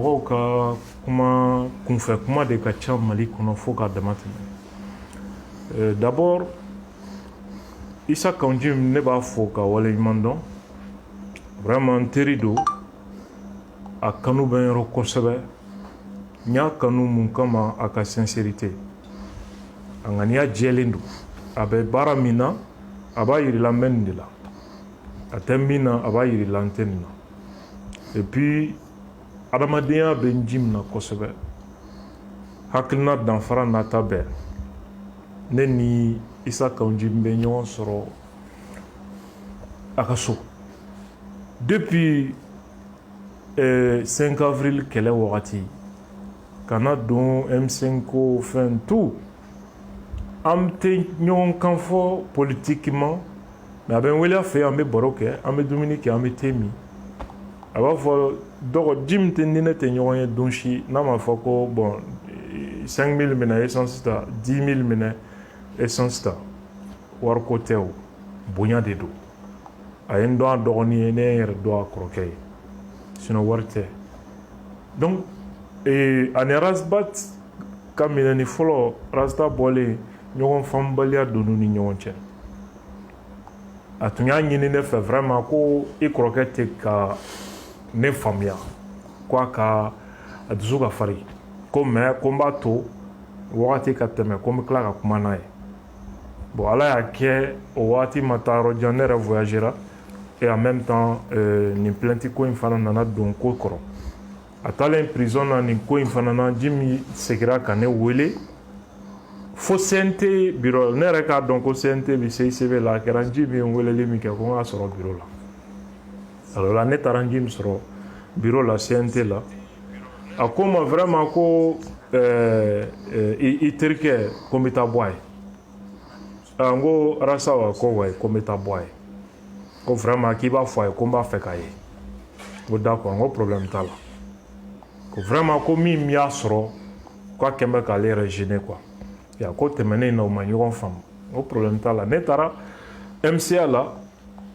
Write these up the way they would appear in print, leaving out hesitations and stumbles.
mɔgɔw ka kuma kunfɛ kuma de ka ca Mali kɔnɔ fo k'a dama tɛmɛ. D'abord Issa Kaunjim ne b'a fɔ ka waleɲuman dɔn, vraiment n teri don, a kanu bɛ n yɔrɔ kosɛbɛ, n y'a kanu mun kama a ka sincérité, a ŋaniya jɛlen don, a bɛ baara min na a b'a yirila n bɛ nin de la, a tɛ min na a b'a yirila n tɛ nin na. Et puis adamadenya bɛ n ji min na kosɛbɛ, hakilina danfara nata bɛɛ, ne ni Issa Kaunjim bɛ ɲɔgɔn sɔrɔ a ka so depuis 5 avril kɛlɛ wagati ka na don M5 ko fɛn tout, an tɛ ɲɔgɔn kan fɔ politiquement, mais a bɛ n wele a fɛ yen, an bɛ baro kɛ, an bɛ dumuni kɛ, an bɛ thé min, a b'a fɔ dɔgɔ ji min tɛ ni ne tɛ ɲɔgɔn ye don si n'a ma fɔ ko bon 5000 minɛ essence ta 10 000 minɛ essence ta, wariko tɛ o, bonya de don. A ye n dɔn a dɔgɔnin ye, ne ye n yɛrɛ dɔn a kɔrɔkɛ ye, sinon wari tɛ. Donc ani Rasbat ka minɛni fɔlɔ, Rasta bɔlen ɲɔgɔn faamubaliya donn'u ni ɲɔgɔn cɛ. A tun y'a ɲini ne fɛ vraiment ko i kɔrɔkɛ tɛ ka ne faamuya, ko a ka a dusu ka farin, ko mais ko n b'a to wagati ka tɛmɛ ko n bɛ tila ka kuma n'a ye. Bon Ala y'a kɛ o wagati ma taa yɔrɔ jan, ne yɛrɛ voyagera, et en même temps nin plainte ko in fana nana don ko kɔrɔ. A taalen prison na nin ko in fana na, Jimi segira ka ne wele fo CNT bureau, ne yɛrɛ k'a dɔn ko CNT bɛ CICB la, a kɛra Jimi ye weleli min kɛ ko n k'a sɔrɔ bureau la. Alors là ne taara Jimi sɔrɔ bureau la CNT la, a ko n ma vraiment ko i terikɛ ko n bɛ taa bɔ a ye. N ko Rasta wa, ko ouais, ko n bɛ taa bɔ a ye, ko vraiment k'i b'a fɔ a ye ko n b'a fɛ k'a ye. N ko d'accord, n ko problème t'a la, ko vraiment ko min y'a sɔrɔ ko a kɛn bɛ k'ale yɛrɛ gêner quoi, ya ko tɛmɛnen na o ma ɲɔgɔn faamu, n ko problème t'a la. Ne taara MCA la,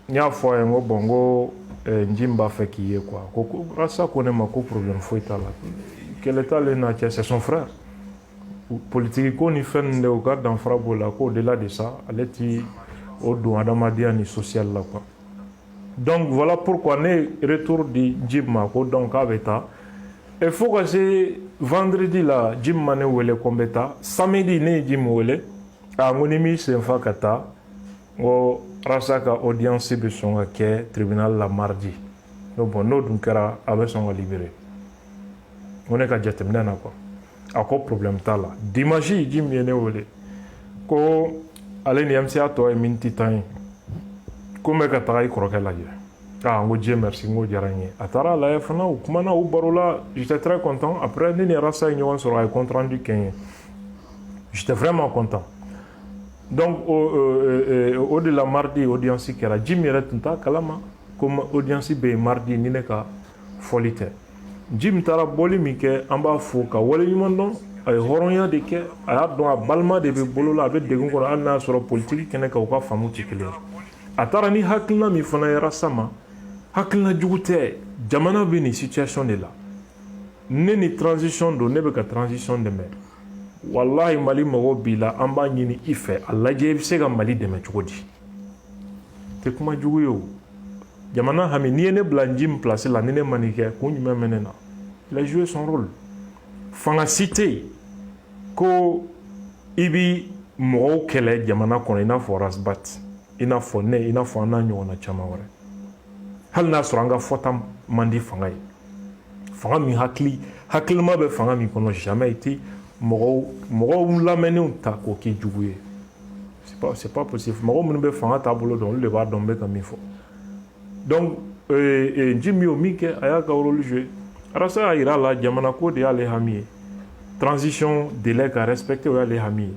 n y'a fɔ a ye n ko bon n ko Jimi b'a fɛ k'i ye quoi, ko Rasta ko ne ma ko problème foyi t'a la, kɛlɛ t'ale n'a cɛ, c'est son frère. Politique ko ni fɛn ninnu de o ka danfara b'o la, ko au-delà de ça ale ti o don adamadenya ni social la quoi. Donc voilà pourquoi ne retour di Jimi ma ko donc k'a bɛ taa, et fo ka se vendredi la Jimi ma ne wele ko n bɛ taa, samedi ne ye Jimi wele, n ko ni m'i sen fa ka taa, n ko Rasta ka audience bɛ sɔn ka kɛ tribunal la mardi, donc bon n'o dun kɛra a bɛ sɔn ka libérer, n ko ne ka jateminɛ na quoi. A ko problème t'a la. Dimanche Jimi ye ne wele ko ale ni MCA tɔ ye miniti 10 ye, ko n bɛ ka taga i kɔrɔkɛ lajɛ. N ko Dieu merci, n ko diyara n ye. A taara a lajɛ fana, u kumana u baro la, j'étais très content. Après ne ni Rasta ye ɲɔgɔn sɔrɔ, a ye compte rendu kɛ n ye, j'étais vraiment content. Donc o de la mardi audience kɛra, Jimi yɛrɛ tun t'a kalama ko audience bɛ yen mardi ni ne ka fɔli tɛ. Jimi taara bɔli min kɛ, an b'a fo ka waleɲuman dɔn, a ye hɔrɔnya de kɛ, a y'a dɔn a balima de bɛ bolo la, a bɛ degun kɔnɔ hali n'a y'a sɔrɔ politique kɛnɛ kan u ka faamu tɛ kelen ye. A taara ni hakilina min fana ye Rasta ma, hakilina jugu tɛ, jamana bɛ nin situation de la, ne ni transition don, ne bɛ ka transition dɛmɛ, wallahi Mali mɔgɔw b'i la, an b'a ɲini i fɛ a lajɛ i bɛ se ka Mali dɛmɛ cogo di, tɛ kuma jugu ye o. Jamana hami, n'i ye ne bila Jimi place la, ni ne ma nin kɛ kun jumɛn bɛ ne na? Il a joué son rôle. Fanga si tɛ yen ko i bɛ mɔgɔw kɛlɛ jamana kɔnɔ i n'a fɔ Rasbat, i n'a fɔ ne, i n'a fɔ an n'a ɲɔgɔnna caman wɛrɛ, hali n'a sɔrɔ an ka fɔta man di fanga ye, fanga min hakilima bɛ fanga min kɔnɔ jamais i tɛ mɔgɔw lamɛnnenw ta k'o kɛ jugu ye, c'est pas possible. Mɔgɔ minnu bɛ fanga taabolo dɔn olu de b'a dɔn n bɛ ka min fɔ. Donc Jimi y'o min kɛ, a y'a ka rôle joué. Rasta y'a yira a la jamana ko de y'ale hami ye, transition délai ka respecter o y'ale hami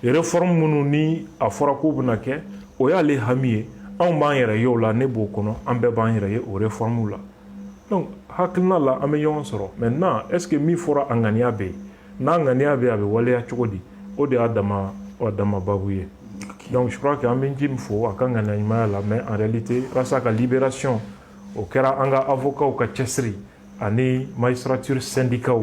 ye, réforme minnu ni a fɔra k'u bɛna kɛ o y'ale hami ye, anw b'an yɛrɛ ye o la, ne b'o kɔnɔ, an bɛɛ b'an yɛrɛ ye o réforme la. Donc hakilina la an bɛ ɲɔgɔn sɔrɔ, maintenant est ce que min fɔra a ŋaniya bɛ yen, n'a ŋaniya bɛ yen a bɛ waleya cogo di, o de y'a dama babu ye. Donc je crois qu'an bɛ Jimi fo a ka ŋaniya ɲumanya la, mais en réalité Rasta ka libération o kɛra an ka avocat ka cɛsiri ani magistrature syndicat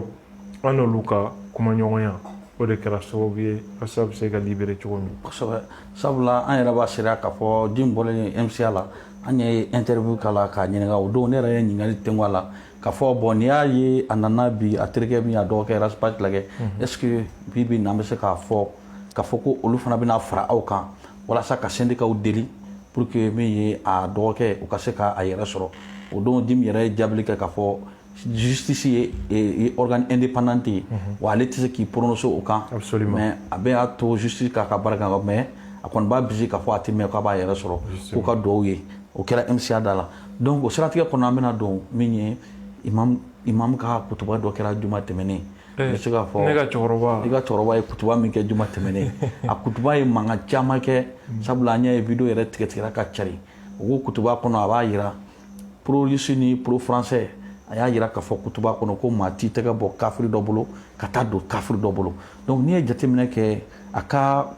an n'olu ka kumaɲɔgɔnya o de kɛra sababu ye asa bɛ se ka libéré cogo min. kosɛbɛ sabula an yɛrɛ b'a seereya k'a fɔ Jim bɔlen MCA la an ye interview k'a la k'a ɲininka o don ne yɛrɛ ye ɲininkali tɛnku a la k'a fɔ bon n'i y'a ye a nana bi a terikɛ min y'a dɔgɔkɛ Raspas lajɛ est ce que bi bi in na an bɛ se k'a fɔ ko olu fana bɛna fara aw kan walasa ka syndicat deli pour que min ye a dɔgɔkɛ u ka se k'a yɛrɛ sɔrɔ o don Jim yɛrɛ ye jaabili kɛ k'a fɔ justice ye organe indépendante ye wa ale tɛ se k'i prononcer o kan mais a bɛ y'a to justice k'a ka baara kan mais a kɔni b'a bisi k'a fɔ a tɛ mɛn k'a b'a yɛrɛ sɔrɔ k'u ka duwawu ye o kɛra MCA da la donc o siratigɛ kɔnɔ an bɛna don min ye imam ka kutuba dɔ kɛra juma tɛmɛnen n bɛ se k'a fɔ i ka cɛkɔrɔba ye kutuba min kɛ juma tɛmɛnen a kutuba ye mankan caman kɛ sabula an y'a ye video yɛrɛ tigɛra ka cari o ko kutuba kɔnɔ a b'a jira pro russe ni pro français a y'a jira k'a fɔ kutuba kɔnɔ ko maa t'i tɛgɛ bɔ kafiri dɔ bolo ka taa don kafiri dɔ bolo donc n'i ye jateminɛ kɛ a ka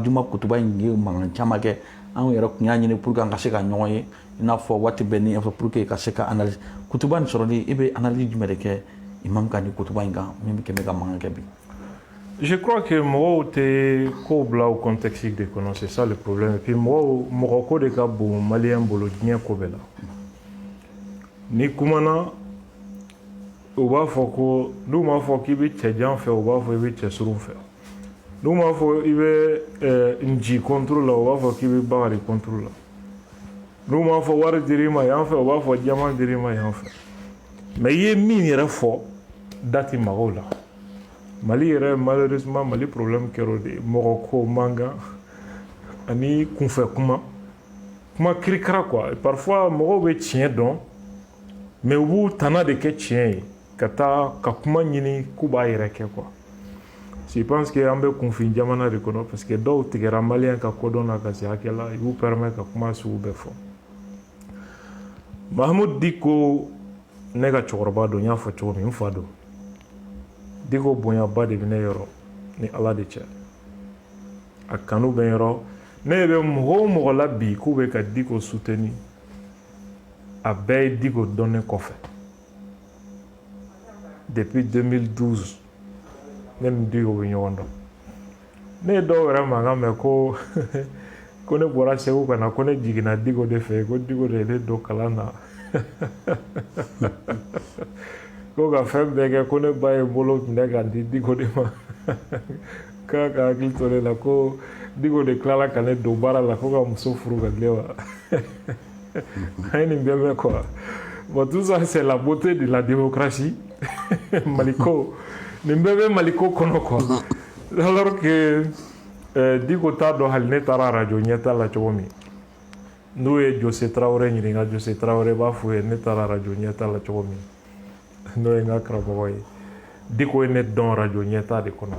juma kutuba in ye mankan caman kɛ an yɛrɛ tun y'a ɲini pour que an ka se ka ɲɔgɔn ye i n'a fɔ waati bɛɛ ni pour que ka se ka analyse kutuba in sɔrɔli i bɛ analyse jumɛn de kɛ imam ka ni kutuba in kan min bɛ kɛ ka mankan kɛ bi. Je crois que mɔgɔw tɛ ko bila o contexte de kɔnɔ c'est ça le problème et puis mɔgɔ ko de ka bon maliyɛn bolo diɲɛ ko bɛɛ la ni kumana u b'a fɔ ko n'u m'a fɔ k'i bɛ cɛjan fɛ u b'a fɔ i bɛ cɛsurun fɛ n'u m'a fɔ i bɛ nji contre la u b'a fɔ k'i bɛ bagari contre la n'u m'a fɔ wari dir'i ma yan fɛ u b'a fɔ jama dir'i ma yan fɛ mais i ye min yɛrɛ fɔ da tɛ magaw la Mali yɛrɛ malheureusement Mali problème kɛra o de ye mɔgɔ ko mankan ani kunfɛ kuma kirikara quoi parfois mɔgɔw bɛ tiɲɛ dɔn mais u b'u tana de kɛ tiɲɛ ye ka taa ka kuma ɲini k'u b'a yɛrɛ kɛ quoi je pense que an bɛ kunfin jamana de kɔnɔ parce que dɔw tigɛra maliyɛn ka kodɔn na ka se hakɛ la i b'u permettre ka kuma sugu bɛɛ fɔ Mahamudu Diko ne ka cɛkɔrɔba don n y'a fɔ cogo min n fa don Diko bonyaba de bɛ ne yɔrɔ ni Ala de cɛ a kanu bɛ n yɔrɔ ne bɛ mɔgɔ o mɔgɔ la bi k'u bɛ ka Diko soutenir a bɛɛ ye Diko dɔnnen kɔfɛ depuis 2012 ne ni Diko bɛ ɲɔgɔn dɔn ne ye dɔw yɛrɛ mankan mɛn ko ko ne bɔra Segu ka na ko ne jiginna Diko de fɛ ko Diko de ye ne don kalan na ko ka fɛn bɛɛ kɛ ko ne ba ye bolo minɛ ka di Diko de ma k'a ka hakili to ne la ko Diko de tilala ka ne don baara la ko ka muso furu ka tile wa an ye nin bɛɛ mɛn quoi bon tout ça c'est la beauté de la démocratie Maliko nin bɛɛ bɛ Maliko kɔnɔ quoi alors que Diko t'a dɔn hali ne taara radio ɲɛta la cogo min n'u ye Jose Traoré ɲininka Jose Traoré b'a f'u ye ne taara radio ɲɛta la cogo min n'o ye n ka karamɔgɔ ye Diko ye ne dɔn radio ɲɛta de kɔnɔ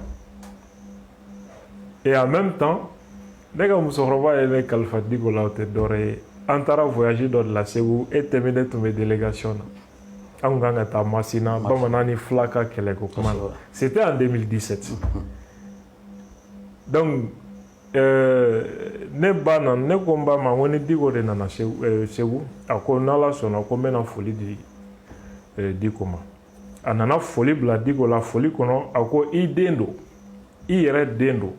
et en même temps ne ka musokɔrɔba ye ne kalifa Diko la o tɛ dɔwɛrɛ ye an taara voyage dɔ de la Segu e tɛmɛ ne tun bɛ délégation na an kan ka taa Masina bamanan ni Fulaka kɛlɛko kuma la c'était en 2017 donc ne ba nana ne ko n ba ma ko ni Diko de nana Segu a ko n'Ala sɔnna ko n bɛna foli di Diko ma a nana foli bila Diko la foli kɔnɔ a ko i den don i yɛrɛ den don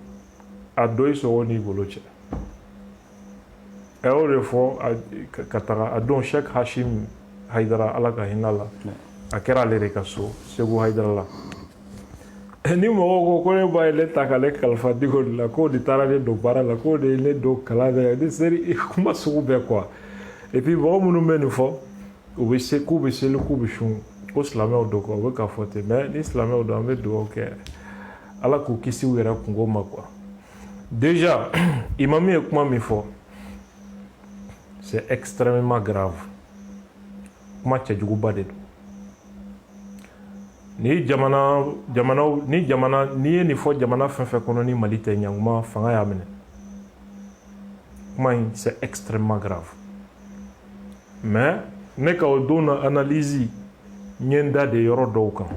a dɔ i sogo n'i bolo cɛ a y'o de fɔ ka taga a don Sheikh Hashim Haidara Ala ka hinɛ la a kɛra ale de ka so Segu Haidara la ni mɔgɔw ko ne ba ye ne ta k'ale kalifa Diko de la k'o de taara ne don baara la k'o de ye ne don kalan na ni seri kuma sugu bɛɛ quoi et puis mɔgɔ minnu bɛ nin fɔ u bɛ se k'u bɛ seli k'u bɛ sun ko silamɛw don quoi u bɛ ka fɔ ten mais ni silamɛw don an bɛ dugawu kɛ Ala k'u kisi u yɛrɛ kungo ma quoi déjà imam ye kuma min fɔ c'est extrêmement grave kuma cɛjuguba de don n'i ye nin fɔ jamana fɛn fɛn kɔnɔ ni Mali tɛ ɲankuma fanga y'a minɛ kuma in c'est extrêmement grave mais ne ka o don na analyse n ye n da de yɔrɔ dɔw kan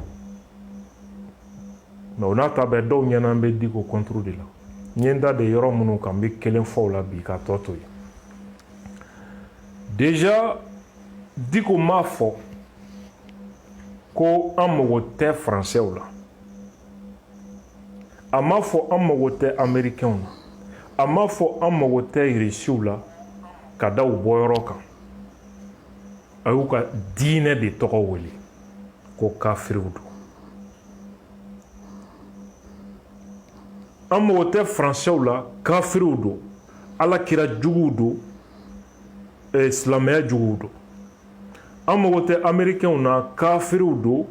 mais o n'a ta bɛɛ dɔw ɲɛna n bɛ Diko contre de la n ye n da de yɔrɔ minnu kan n bɛ kelen fɔ o la bi ka tɔ to yen déjà Diko m'a fɔ ko an mago tɛ français la a m'a fɔ an mago tɛ américain na a m'a fɔ an mago tɛ russiw la ka da u bɔyɔrɔ kan a y'u ka diinɛ de tɔgɔ wele ko kafiriw don an mago tɛ français la kafiriw don alakira juguw don silamɛya juguw don an mago tɛ américain na kafiriw don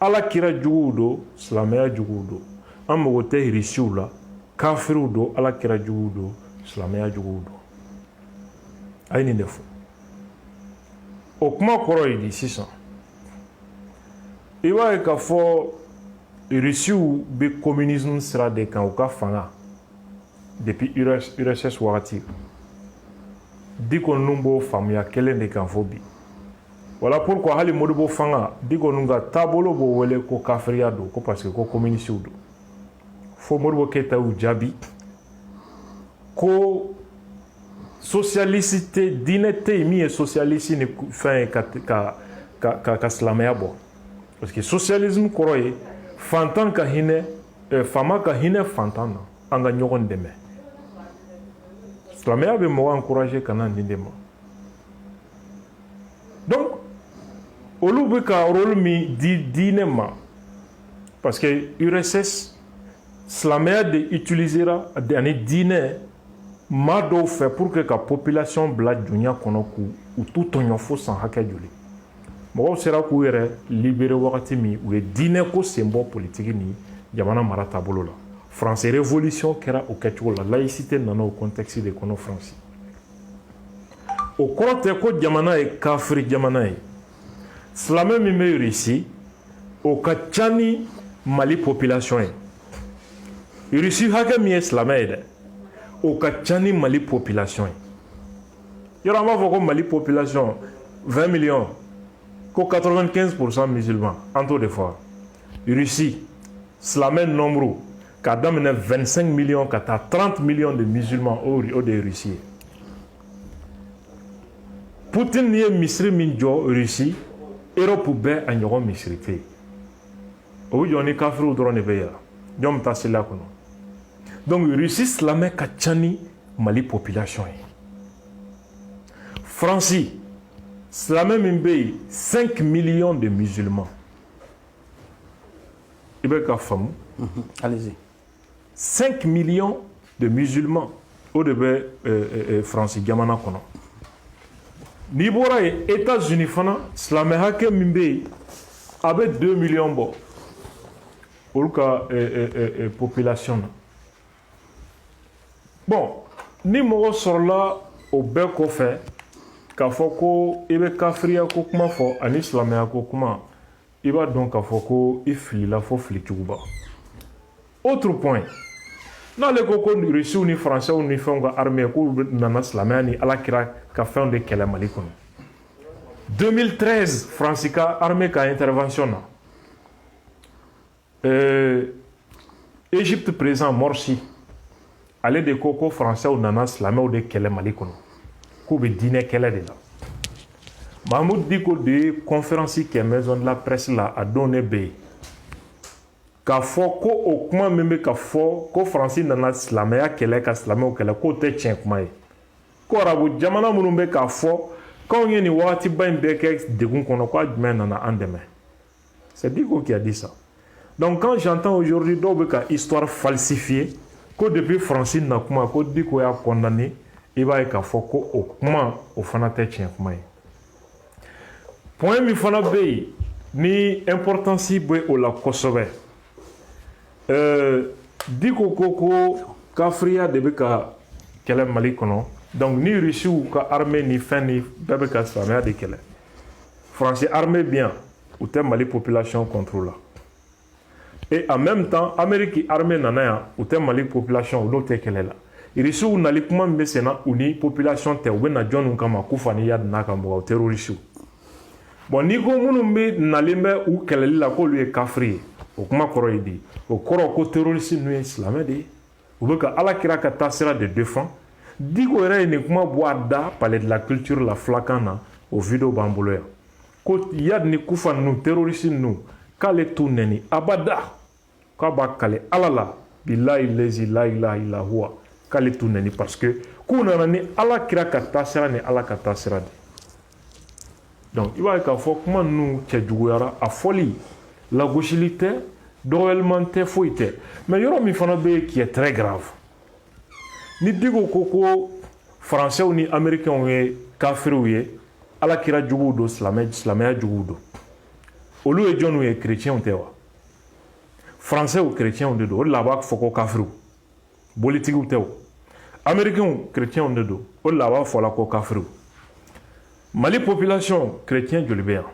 alakira juguw don silamɛya juguw don an mago tɛ russiw la kafiriw don alakira juguw don silamɛya juguw don a ye nin de fɔ o kuma kɔrɔ ye di sisan i b'a ye k'a fɔ russiw bɛ communisme sira de kan u ka fanga depuis URSS wagati Diko ninnu b'o faamuya kelen de kan fɔ bi voilà pourquoi hali Modibo fanga Diko ninnu ka taabolo b'o wele ko kafiriya don ko parce que ko communiste don fo Modibo Keyita y'u jaabi ko socialiste diinɛ tɛ yen min ye socialiste ni fɛn ye ka silamɛya bɔ parce que socialisme kɔrɔ ye fantan ka hinɛ faama ka hinɛ fantan na an ka ɲɔgɔn dɛmɛ silamɛya bɛ mɔgɔ encourager ka na nin de ma donc olu bɛ ka rôle min di diinɛ ma parce que URSS silamɛya de utilisera ani diinɛ maa dɔw fɛ pour que ka population bila dunuya kɔnɔ k'u t'u tɔɲɔ fo san hakɛ joli mɔgɔw sera k'u yɛrɛ libérer wagati min u ye diinɛ ko sen bɔ politiki ni jamana mara taabolo la France révolution kɛra o kɛcogo la laïcité nana o contexte de kɔnɔ France o kɔrɔ tɛ ko jamana ye kafiri jamana ye silamɛ min bɛ Russie o ka ca ni Mali population ye Russie hakɛ min ye silamɛ ye dɛ o ka ca ni Mali population ye yɔrɔ an b'a fɔ ko Mali population 20 millions ko 95% musulmans an t'o de fɔ Russie silamɛ nombre k'a daminɛ 25 millions ka taa 30 millions de musulmans o de ye Russie ye Poutine ye misiri min jɔ Russie Europe bɛɛ a ɲɔgɔn misiri tɛ yen o bɛ jɔ ni kafiriw dɔrɔn de bɛ yɛlɛ jɔn bɛ taa seli a kɔnɔ donc Russie silamɛ ka ca ni Mali population ye France silamɛ min bɛ yen 5 millions de musulmans i bɛ ka faamu allez-y 5 millions de musulmans o de bɛ France jamana kɔnɔ n'i bɔra yen États-Unis fana silamɛ hakɛ min bɛ yen a bɛ 2 millions bɔ olu ka population na bon ni mɔgɔ sɔrɔla o bɛɛ kɔfɛ k'a fɔ ko i bɛ kafiriya ko kuma fɔ ani silamɛya ko kuma i b'a dɔn k'a fɔ ko i filila fo filijuguba autre point n'ale ko ko Rusiw ni Français ni fɛnw ka armée k'u nana silamɛya ni alakira ka fɛnw de kɛlɛ Mali kɔnɔ 2013 France ka armée ka intervention na Égypte président Morsi ale de ko ko Français nana silamɛw de kɛlɛ Mali kɔnɔ k'u bɛ diinɛ kɛlɛ de la Mahmoud Diko de ye conférence kɛ maison de la presse la a don ne bɛ yen k'a fɔ ko o kuma min bɛ ka fɔ ko Faransi nana silamɛya kɛlɛ ka silamɛw kɛlɛ k'o tɛ tiɲɛ kuma ye ko arabu jamana minnu bɛ k'a fɔ k'anw ye nin wagatiba in bɛɛ kɛ degun kɔnɔ k'a jumɛn nana an dɛmɛ c'est Diko qui a dit ça donc quand j'entends aujourd'hui dɔw bɛ ka histoire falsifier ko depuis Faransi na kuma ko Diko y'a condamné i b'a ye k'a fɔ ko o kuma o fana tɛ tiɲɛ kuma ye point min fana bɛ yen ni importance bɛ o la kosɛbɛ Diko ko kafiriya de bɛ ka kɛlɛ Mali kɔnɔ donc ni Rusiw ka armée ni fɛn ni bɛɛ bɛ ka silamɛya de kɛlɛ France armée bien u tɛ Mali population contre la et en même temps Amérique armée nana yan u tɛ Mali population u n'o tɛ kɛlɛ la Rusiw nali kuma min bɛ sen na u ni population tɛ u bɛ na jɔnniw kama k'u fa ni yadi n'a ka mɔgɔ terroriste bon n'i ko minnu bɛ nalen bɛ u kɛlɛli la k'olu ye kafiri ye o kuma kɔrɔ ye di o kɔrɔ ko terroriste ninnu ye silamɛ de ye u bɛ ka alakira ka taasira de défend Diko yɛrɛ ye nin kuma bɔ a da palais de la culture la filakan na o video b'an bolo yan ko yad ni kufa nu terroriste nu k'ale t'u neni abada k'a b'a kale ala la billahi lazi la ilaha illa huwa k'ale t'u neni parce que k'u nana ni ala kira ka taasira ni ala ka taasira de donc i b'a ye k'a fɔ kuma ninnu cɛjuguyara a fɔli lagosili tɛ dɔgɔyaliman tɛ foyi tɛ mais yɔrɔ min fana bɛ qui est très grave ni Diko ko français ni américains ye kafiriw ye ala kira juguw do silamɛya juguw do olu ye jɔnw ye chrétiens tɛ wa français ou chrétiens de do o de la b'a fɔ ko kafiriw bolitigiw tɛ o américains chrétiens de do o de la b'a fɔ la ko kafiriw Mali population chrétien joli bɛ yan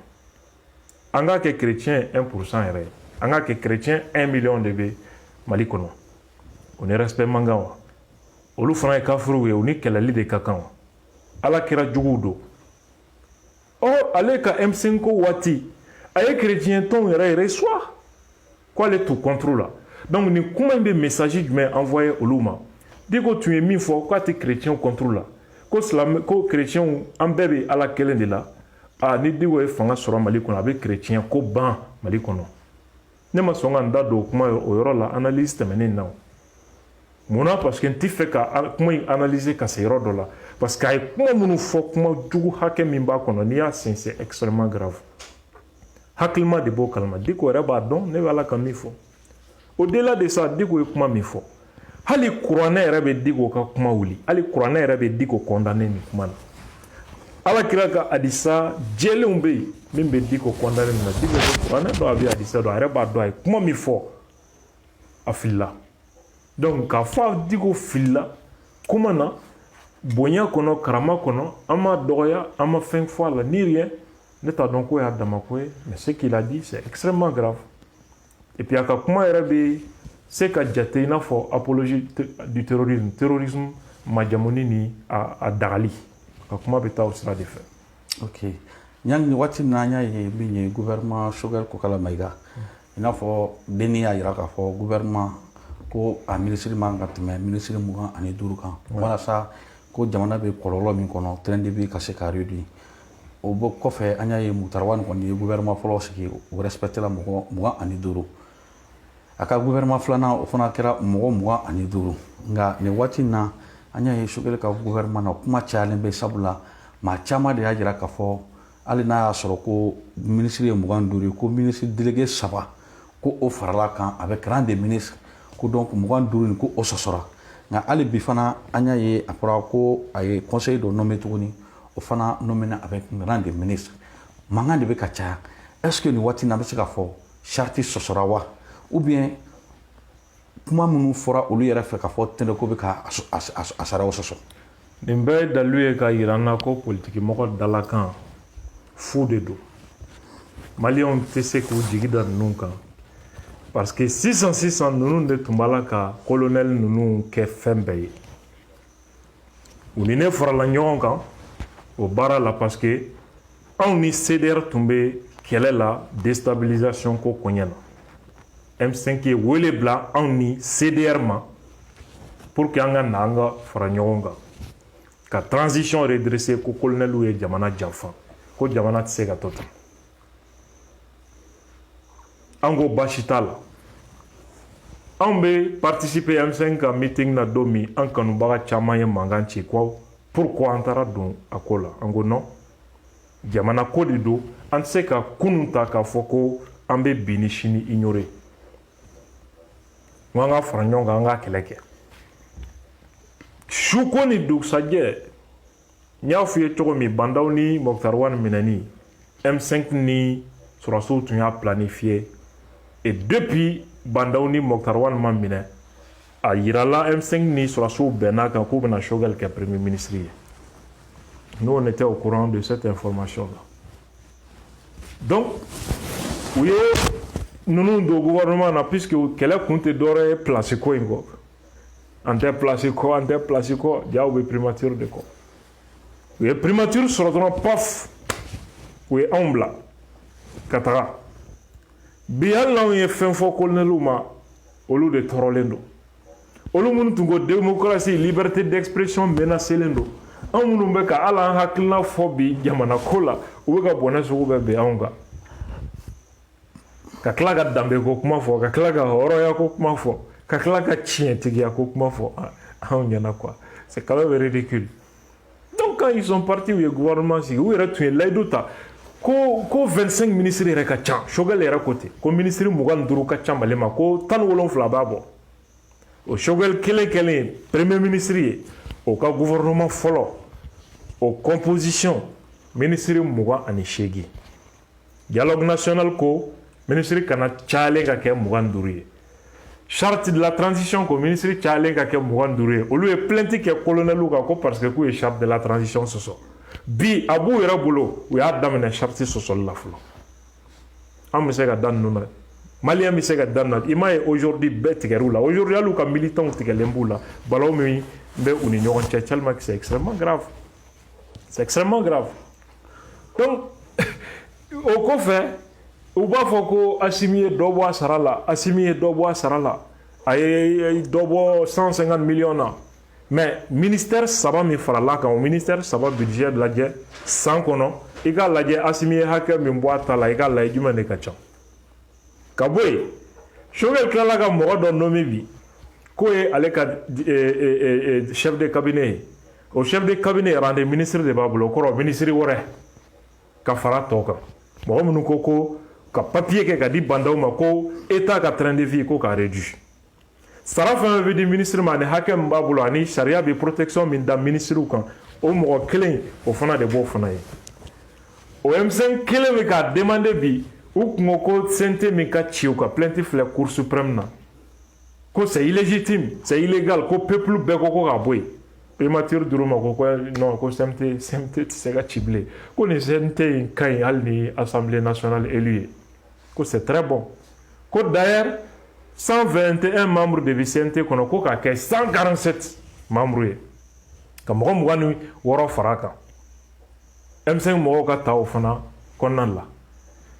an k'a kɛ chrétien 1% yɛrɛ an k'a kɛ chrétien 1 million de bɛ Mali kɔnɔ o ni respect man kan wa olu fana ye kafiriw ye u ni kɛlɛli de ka kan wa ala kira juguw do ale ka M5 waati a ye chrétien tɔnw yɛrɛ soit k'ale t'u contre la donc ni kuma in bɛ message jumɛn envoyé olu ma Diko tun ye min fɔ k'a tɛ chrétien contre la ko chrétien an bɛɛ bɛ ala kelen de la ni Diko ye fanga sɔrɔ Mali kɔnɔ a bɛ chrétien ko ban Mali kɔnɔ ne ma sɔn ka n da don o kuma o yɔrɔ la analyse tɛmɛnen na munna parce que n tɛ fɛ ka kuma in analyser ka se yɔrɔ dɔ la parce que a ye kuma minnu fɔ kuma jugu hakɛ min b'a kɔnɔ n'i y'a sen c'est extrêmement grave hakilima de b'o kalama Diko yɛrɛ b'a dɔn ne bɛ ala ka min fɔ au delà de ça Diko ye kuma min fɔ hali kuranɛ yɛrɛ bɛ Diko ka kuma wuli hali kuranɛ yɛrɛ bɛ Diko condamner nin kuma na ala kira ka hadisa jɛlenw bɛ yen min bɛ Diko condamner nin na Diko bɛ kuranɛ dɔn a bɛ hadisa dɔn a yɛrɛ b'a dɔn a ye kuma min fɔ a filila donc k'a fɔ Diko filila kuma na bonya kɔnɔ karama kɔnɔ an m'a dɔgɔya an ma fɛn fɔ a la ni rien ne t'a dɔn ko y'a dama ko ye mais ce qu'il a dit c'est extrêmement grave et puis a ka kuma yɛrɛ bɛ se ka jate i n'a fɔ apologie du terrorisme majamuni ni a dagali a ka kuma bɛ taa o sira de fɛ. ok ɲangi waati min na an y'a ye min ye gouvernement Choguel Kokala Mayiga i n'a fɔ denni y'a jira k'a fɔ gouvernement ko a ministre man ka tɛmɛ ministre 25 kan walasa ko jamana bɛ kɔlɔlɔ min kɔnɔ train de vie ka se ka réduire o bɔ kɔfɛ an y'a ye Mutari Wani kɔni ye gouvernement fɔlɔ sigi o respecté la mɔgɔ 25 a ka gouvernement filanan o fana kɛra mɔgɔ 25 nka nin waati in na an y'a ye Choguel ka gouvernement na kuma cayalen bɛ sabula maa caman de y'a jira k'a fɔ hali n'a y'a sɔrɔ ko ministre ye 25 ko ministre délégué 3 ko o farala kan avec rang de ministre ko donc 25 ni ko o sɔsɔra nka hali bi fana an y'a ye a fɔra ko a ye conseil dɔ nommé tuguni o fana nommé avec rang de ministre mankan de bɛ ka caya est ce que nin waati in na an bɛ se k'a fɔ charte sɔsɔra wa ou bien kuma minnu fɔra olu yɛrɛ fɛ k'a fɔ tɛnɛ ko bɛ ka a saraw sɔsɔ nin bɛɛ ye dalilu ye k'a yira an na ko politikimɔgɔ dalakan fu de don maliyɛnw tɛ se k'u jigi da ninnu kan parce que sisan ninnu de tun b'a la ka colonel ninnu kɛ fɛn bɛɛ ye u ni ne farala ɲɔgɔn kan o baara la parce que anw ni CDR tun bɛ kɛlɛ la déstabilisation ko koɲɛ na M5 ye wele bila anw ni CDR ma pour que an ka na an ka fara ɲɔgɔn kan ka transition redresser ko colonel ye jamana janfa ko jamana tɛ se ka to ten an ko baasi t'a la anw bɛ participer M5 ka meeting na don min an kanubaga caman ye mankan ci ko pourquoi an taara don a ko la an ko non jamana ko de don an tɛ se ka kunun ta k'a fɔ ko an bɛ bi ni sini ignorer n ko an ka fara ɲɔgɔn kan an ka kɛlɛ kɛ su ko ni dugusajɛ n y'a f'i ye cogo min bandaw ni Mokutari Wani minɛni M5 ni sɔrɔsiw tun y'a planifié et depuis bandaw ni Mokutari Wani ma minɛ a yirala M5 ni sɔrɔsiw bɛnna kan k'u bɛna Choguel kɛ premier ministre ye nous on était au courant de cette information là donc u ye ninnu don gouvernement na puisque kɛlɛ kun tɛ dɔwɛrɛ ye place ko in kɔ an tɛ place kɔ ja u bɛ primature de kɔ u ye primature sɔrɔ dɔrɔn paf u ye anw bila ka taga bi hali n'anw ye fɛn fɔ colonelw ma olu de tɔɔrɔlen don olu minnu tun ko démocratie liberté d'expression menacelen don an minnu bɛ ka ala an hakilina fɔ bi jamana ko la u bɛ ka bɔnɛ sugu bɛɛ bɛn anw kan ka tila ka danbe ko kuma fɔ ka tila ka hɔrɔnya ko kuma fɔ ka tila ka tiɲɛtigiya ko kuma fɔ anw ɲɛna quoi c'est quand même ridicule. Donc quand ils sont partis u ye gouvernement sigi u yɛrɛ tun ye layidu ta ko 25 ministres yɛrɛ ka ca Choguel yɛrɛ ko ten ko ministre 25 ka ca Mali ma ko 17 b'a bɔ o Choguel kelen premier ministre ye o ka gouvernement fɔlɔ o composition ministre 28 dialogue national ko ministre kana cayalen ka kɛ 25 ye charte de la transition ko ministre cayalen ka kɛ 25 ye olu ye plainte kɛ colonel kan ko parce que k'u ye charte de la transition sɔsɔ bi a b'u yɛrɛ bolo u y'a daminɛ charte sɔsɔli la fɔlɔ an bɛ se ka da ninnu na maliyɛn bɛ se ka da ninnu na i m'a ye aujourd'hui bɛɛ tigɛr'u la aujourd'hui hali u ka militants tigɛlen b'u la balawu min bɛ u ni ɲɔgɔn cɛ tellement que c'est extrêmement grave c'est extrêmement grave donc o kɔfɛ u b'a fɔ ko Assimi ye dɔ bɔ a sara la Assimi ye dɔ bɔ a sara la a ye dɔ bɔ 150 millions na mais ministère saba min farala kan o ministère saba budget lajɛ san kɔnɔ i ka lajɛ Assimi ye hakɛ min bɔ a ta la i ka lajɛ jumɛn de ka ca ka bɔ yen Choguel tilala ka mɔgɔ dɔ nommé bi k'o ye ale ka chef de cabinet ye o chef de cabinet rendez ministre de b'a bolo o kɔrɔ ministre wɛrɛ ka fara tɔ kan mɔgɔ minnu ko ka papier kɛ ka di bandaw ma ko état ka train de vie ko k'a réduit sara fɛn bɛ di ministre ma ani hakɛ min b'a bolo ani sariya bɛ protection min da ministrew kan o mɔgɔ kelen o fana de b'o fana ye o M5 kelen bɛ k'a demander bi u kun ko CNT min ka ci u ka plainte filɛ Cour suprême na ko c'est illégitime c'est illégal ko peuple bɛɛ ko k'a bɔ yen primature dir'u ma ko non ko CNT tɛ se ka ci bilen ko ni CNT in ka ɲi hali ni assemblée nationale élu ye ko c'est très bon ko d'ailleurs 121 membres de CNT kɔnɔ ko k'a kɛ 147 membres ye ka mɔgɔ 26 fara a kan M5 mɔgɔw ka ta o fana kɔnɔna la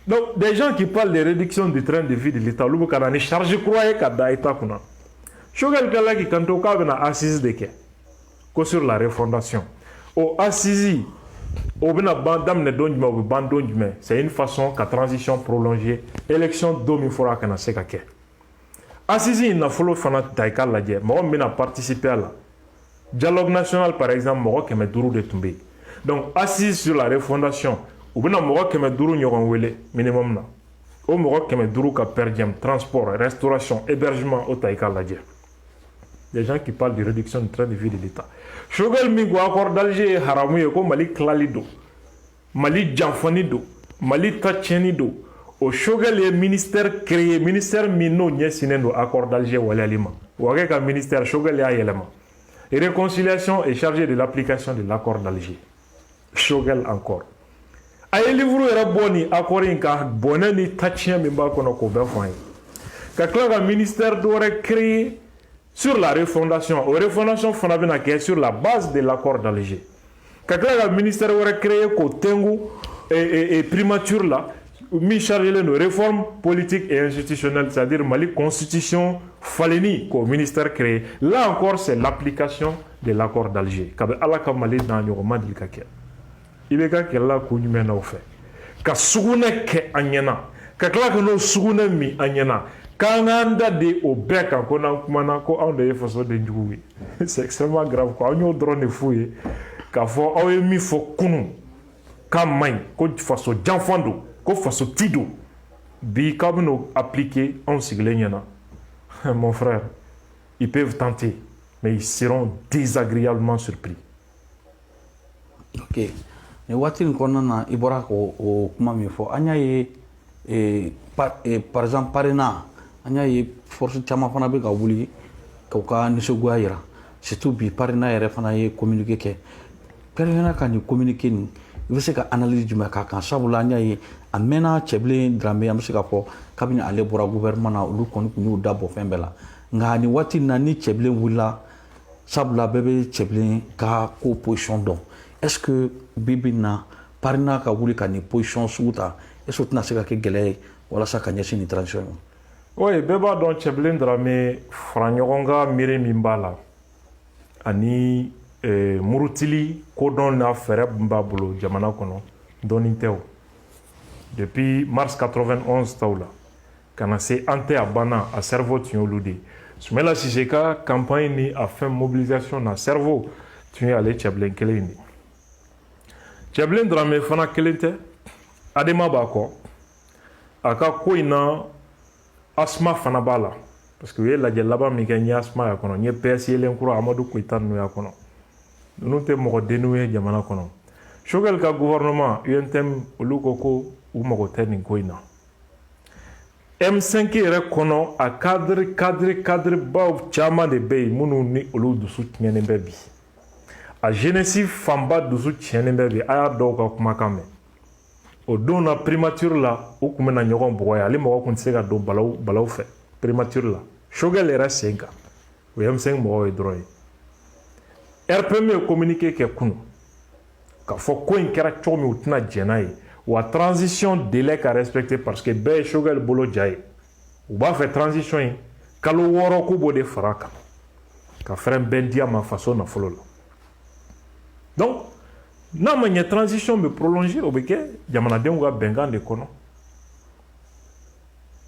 donc des gens qui parlent de réduction du train de vie de l'État olu bɛ ka na ni charge kura ye ka da État kunna Choguel kɛla k'i kanto k'a bɛna assise de kɛ ko sur la refondation o assise o bɛna ban daminɛ don jumɛn o bɛ ban don jumɛn c'est une façon ka transition prolonger élection don min fɔra a kana se ka kɛ assise in nafolo fana ta i k'a lajɛ mɔgɔ min bɛna participer a la dialogue national par exemple mɔgɔ 500 de tun bɛ yen donc assise sur la refondation u bɛna mɔgɔ 500 ɲɔgɔn wele minimum na o mɔgɔ 500 ka per diem transport restauration hébergement o ta i k'a lajɛ des gens qui parlent de réduction du train de vie de l'État Choguel min ko accord d'Alger ye haramu ye ko Mali tilali don Mali janfani don Mali ta tiɲɛni don o Choguel ye ministère créé ministère min n'o ɲɛsinnen don accord d'Alger waleyali ma o ka kɛ ka ministère Choguel y'a yɛlɛma réconciliation est chargé de l'application de l'accord d'Alger Choguel encore a ye livre yɛrɛ bɔ ni accord in ka bɔnɛ ni ta tiɲɛ min b'a kɔnɔ k'o bɛɛ fɔ an ye ka tila ka ministère dɔ wɛrɛ créé sur la refondation o refondation fana bɛna kɛ sur la base de l'accord d'Alger ka tila ka ministère wɛrɛ créé k'o tɛngu primature la min chargelen don réforme politique et institutionnelle c'est-à-dire Mali constitution falenni k'o ministère créé là encore c'est l'application de l'accord d'Alger kabi ala ka Mali n'a ɲɔgɔn ma deli ka kɛ i bɛ ka kɛlɛla ko jumɛn na o fɛ ka sugunɛ kɛ an ɲɛna ka tila ka n'o sugunɛ min an ɲɛna k'an k'an da de o bɛɛ kan ko n'an kumana ko anw de ye fasoden jugu ye c'est extrêmement grave quoi an y'o dɔrɔn de f'u ye k'a fɔ aw ye min fɔ kunun k'a man ɲi ko faso janfan don ko faso ti don bi k'a bɛn'o appliquer anw sigilen ɲɛna mon frère ils peuvent tenter mais ils seront désagréablement surpris. Ok nin waati nin kɔnɔna na i bɔra k'o kuma min fɔ an y'a ye par exemple parrainage an y'a ye force caman fana bɛ ka wuli k'u ka nisɔngoya yira surtout bi parrainage yɛrɛ fana ye communiqué kɛ pɛrɛnna ka nin communiqué nin i bɛ se ka analyse jumɛn k'a kan sabula an y'a ye a mɛnna Cɛbilen Daramɛ an bɛ se k'a fɔ kabini ale bɔra gouvernement na olu kɔni tun y'u da bɔ fɛn bɛɛ la nka nin waati in na ni Cɛbilen wulila sabula bɛɛ bɛ Cɛbilen ka ko position dɔn est-ce que bibi na parrainage ka wuli ka nin position sugu ta est-ce que o tɛna se ka kɛ gɛlɛya ye walasa ka ɲɛsin nin transition ye. oui bɛɛ b'a dɔn Cɛbilen Daramɛ fara ɲɔgɔn ka miiri min b'a la ani murutili kodɔn n'a fɛɛrɛ min b'a bolo jamana kɔnɔ dɔɔnin tɛ o depuis mars 91 taw la ka na se an tɛ a banna a cerveau tun y'olu de ye Sumala Sise ka campagne ni a fɛn mobilisation na cerveau tun ye ale cɛbilen kelen in de cɛbilen Dramɛ fana kelen tɛ Adema b'a kɔ a ka ko in na Asma fana b'a la parce que u ye lajɛ laban min kɛ n ye Asma y'a kɔnɔ n ye PS yelen kura Amadu Koyita ninnu y'a kɔnɔ ninnu tɛ mɔgɔ denniw ye jamana kɔnɔ Choguel ka gouvernement UNTM olu ko u mago tɛ nin ko in na M5 yɛrɛ kɔnɔ a cadre baw caman de bɛ yen minnu ni olu dusu tiɲɛnen bɛ bi a jeunesse fanba dusu tiɲɛnen bɛ bi a y'a dɔw ka kumakan mɛn o don na primature la u tun bɛna ɲɔgɔn bugɔ ye ale mɔgɔ tun tɛ se ka don balaw fɛ primature la Choguel yɛrɛ sen kan o ye M5 mɔgɔw ye dɔrɔn ye RPM ye communiqué kɛ kunun k'a fɔ ko in kɛra cogo min u tɛna jɛn n'a ye wa transition délai ka respecté parce que bɛɛ ye Choguel bolo ja ye u b'a fɛ transition in kalo 6 k'u b'o de fara a kan ka fɛrɛn bɛɛ di a ma faso nafolo la donc n'a ma ɲɛ transition bɛ prolonger o bɛ kɛ jamanadenw ka bɛnkan de kɔnɔ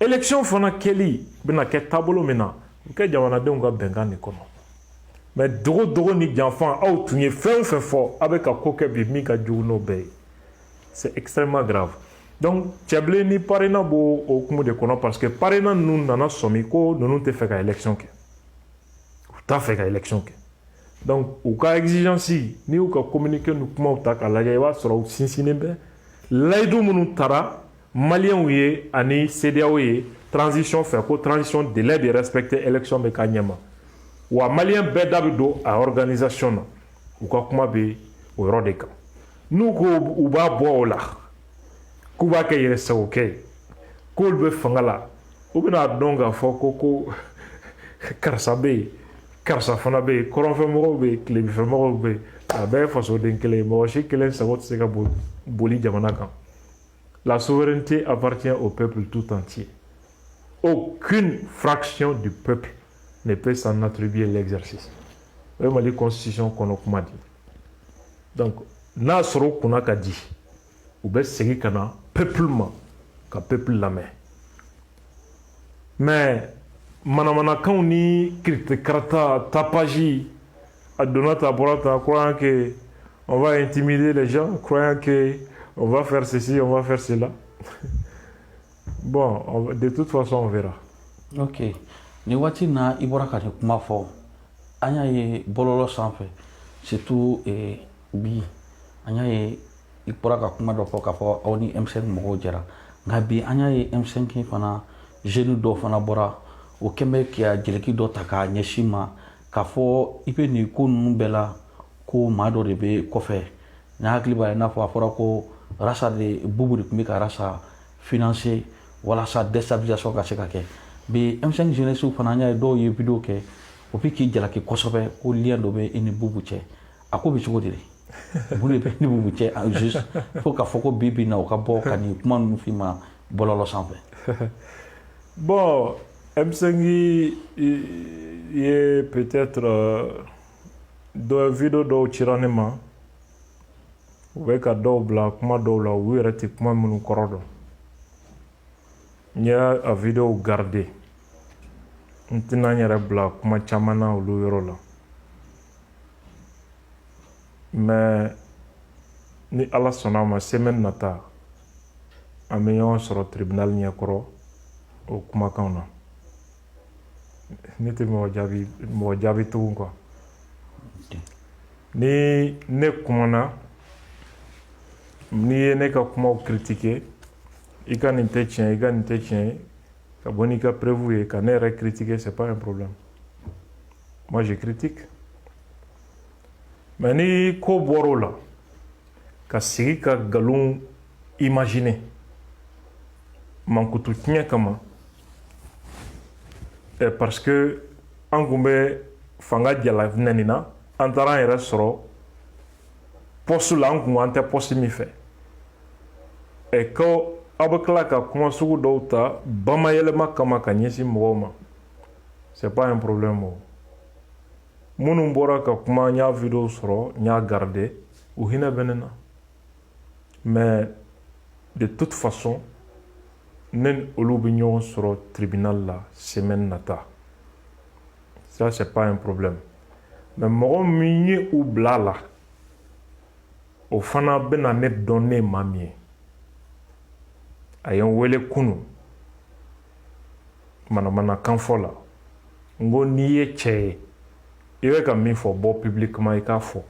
élection fana kɛli bɛna kɛ taabolo min na o bɛ kɛ jamanadenw ka bɛnkan de kɔnɔ mais dogo ni janfan aw tun ye fɛn o fɛn fɔ a bɛ ka ko kɛ bi min ka jugu n'o bɛɛ ye c'est extrêmement grave donc cɛbilen ni parrainat b'o hukumu de kɔnɔ parce que parrainat ninnu nana sɔmi ko ninnu tɛ fɛ ka élection kɛ u t'a fɛ ka élection kɛ donc u ka exigence n'i y'u ka communiqué ni kumaw ta k'a lajɛ i b'a sɔrɔ u sinsinnen bɛ layidu minnu taara maliyɛnw ye ani CEDEAO ye transition fɛ ko transition délai de respecter élection bɛ k'a ɲɛma wa maliyɛn bɛɛ da bɛ don a organisation na u ka kuma bɛ o yɔrɔ de kan n'u ko u b'a bɔ o la k'u b'a kɛ yɛrɛsagokɛ ye k'olu bɛ fanga la u bɛna dɔn k'a fɔ ko karisa bɛ yen karisa fana bɛ yen kɔrɔnfɛmɔgɔw bɛ yen tilebinfɛmɔgɔw bɛ yen a bɛɛ ye fasoden kelen ye mɔgɔ si kelen sago tɛ se ka boli jamana kan la souveraineté appartient au peuple tout entier aucune fraction du peuple ne peut s'en attribuer l'exercice o ye Mali constitution kɔnɔ kuma di donc n'a sɔrɔ u kunna ka di u bɛ segin ka na peuple ma ka peuple lamɛn mais manamanakanw ni kiritikarata tapage a donna ta bɔra ta croyant que on va intimider les gens croyant que on va faire ceci on va faire cela bon de toute façon on verra. Ok, ni waati na i bɔra ka nin kuma fɔ an y'a ye bɔlɔlɔ sanfɛ surtout bi an y'a ye i bɔra ka kuma dɔ fɔ k'a fɔ aw ni M5 mɔgɔw jɛra nka bi an y'a ye M5 fana jeunes dɔw fana bɔra o kɛn bɛ ka jeliki dɔ ta k'a ɲɛsin ma k'a fɔ i bɛ nin ko ninnu bɛɛ la ko maa dɔ de bɛ kɔfɛ ne hakili b'a ye n'a fɔ a fɔra ko rasa de bubu de tun bɛ ka rasa financer walasa déstabilisation ka se ka kɛ bi M5 jeunesse fana an y'a ye dɔw ye video kɛ o bɛ k'i jalaki kosɛbɛ ko lien dɔ bɛ i ni bubu cɛ a ko bɛ cogo di de mun de bɛ ni bubu cɛ juste fo k'a fɔ ko bi bi na o ka bɔ ka nin kuma ninnu f'i ma bɔlɔlɔ sanfɛ. Bon, M5 ye peut-être dɔ video dɔw cira ne ma u bɛ ka dɔw bila kuma dɔw la u yɛrɛ tɛ kuma minnu kɔrɔ dɔn n ye a video garder n tɛna n yɛrɛ bila kuma caman na olu yɔrɔ la mais ni ala sɔnna a ma semaine nata an bɛ ɲɔgɔn sɔrɔ tribunal ɲɛkɔrɔ o kumakanw na ne tɛ mɔgɔ jaabi tugun quoi ni ne kumana n'i ye ne ka kumaw critiquer i ka nin tɛ tiɲɛ i ka nin tɛ tiɲɛ ka bɔ n'i ka preuve ye ka ne yɛrɛ critiquer c'est pas un problème moi je critique mais ni ko bɔra o la ka sigi ka nkalon imaginer mankutu tiɲɛ kama parce que an kun bɛ fanga jala nɛni na an taara an yɛrɛ sɔrɔ poste la an kun an tɛ poste min fɛ ko aw bɛ tila ka kuma sugu dɔw ta bamayɛlɛma kama ka ɲɛsin mɔgɔw ma c'est pas un problème o minnu bɔra ka kuma n y'a video sɔrɔ n y'a garder u hinɛ bɛ ne na mais de toute façon ne ni olu bɛ ɲɔgɔn sɔrɔ tribunal la semaine nata ça c'est pas un problème mais mɔgɔ min ye u bila a la o fana bɛna ne dɔn ne ye maa min ye a ye n wele kunun manamanakan fɔ la n ko n'i ye cɛ ye i bɛ ka min fɔ bɔ publiquement i k'a fɔ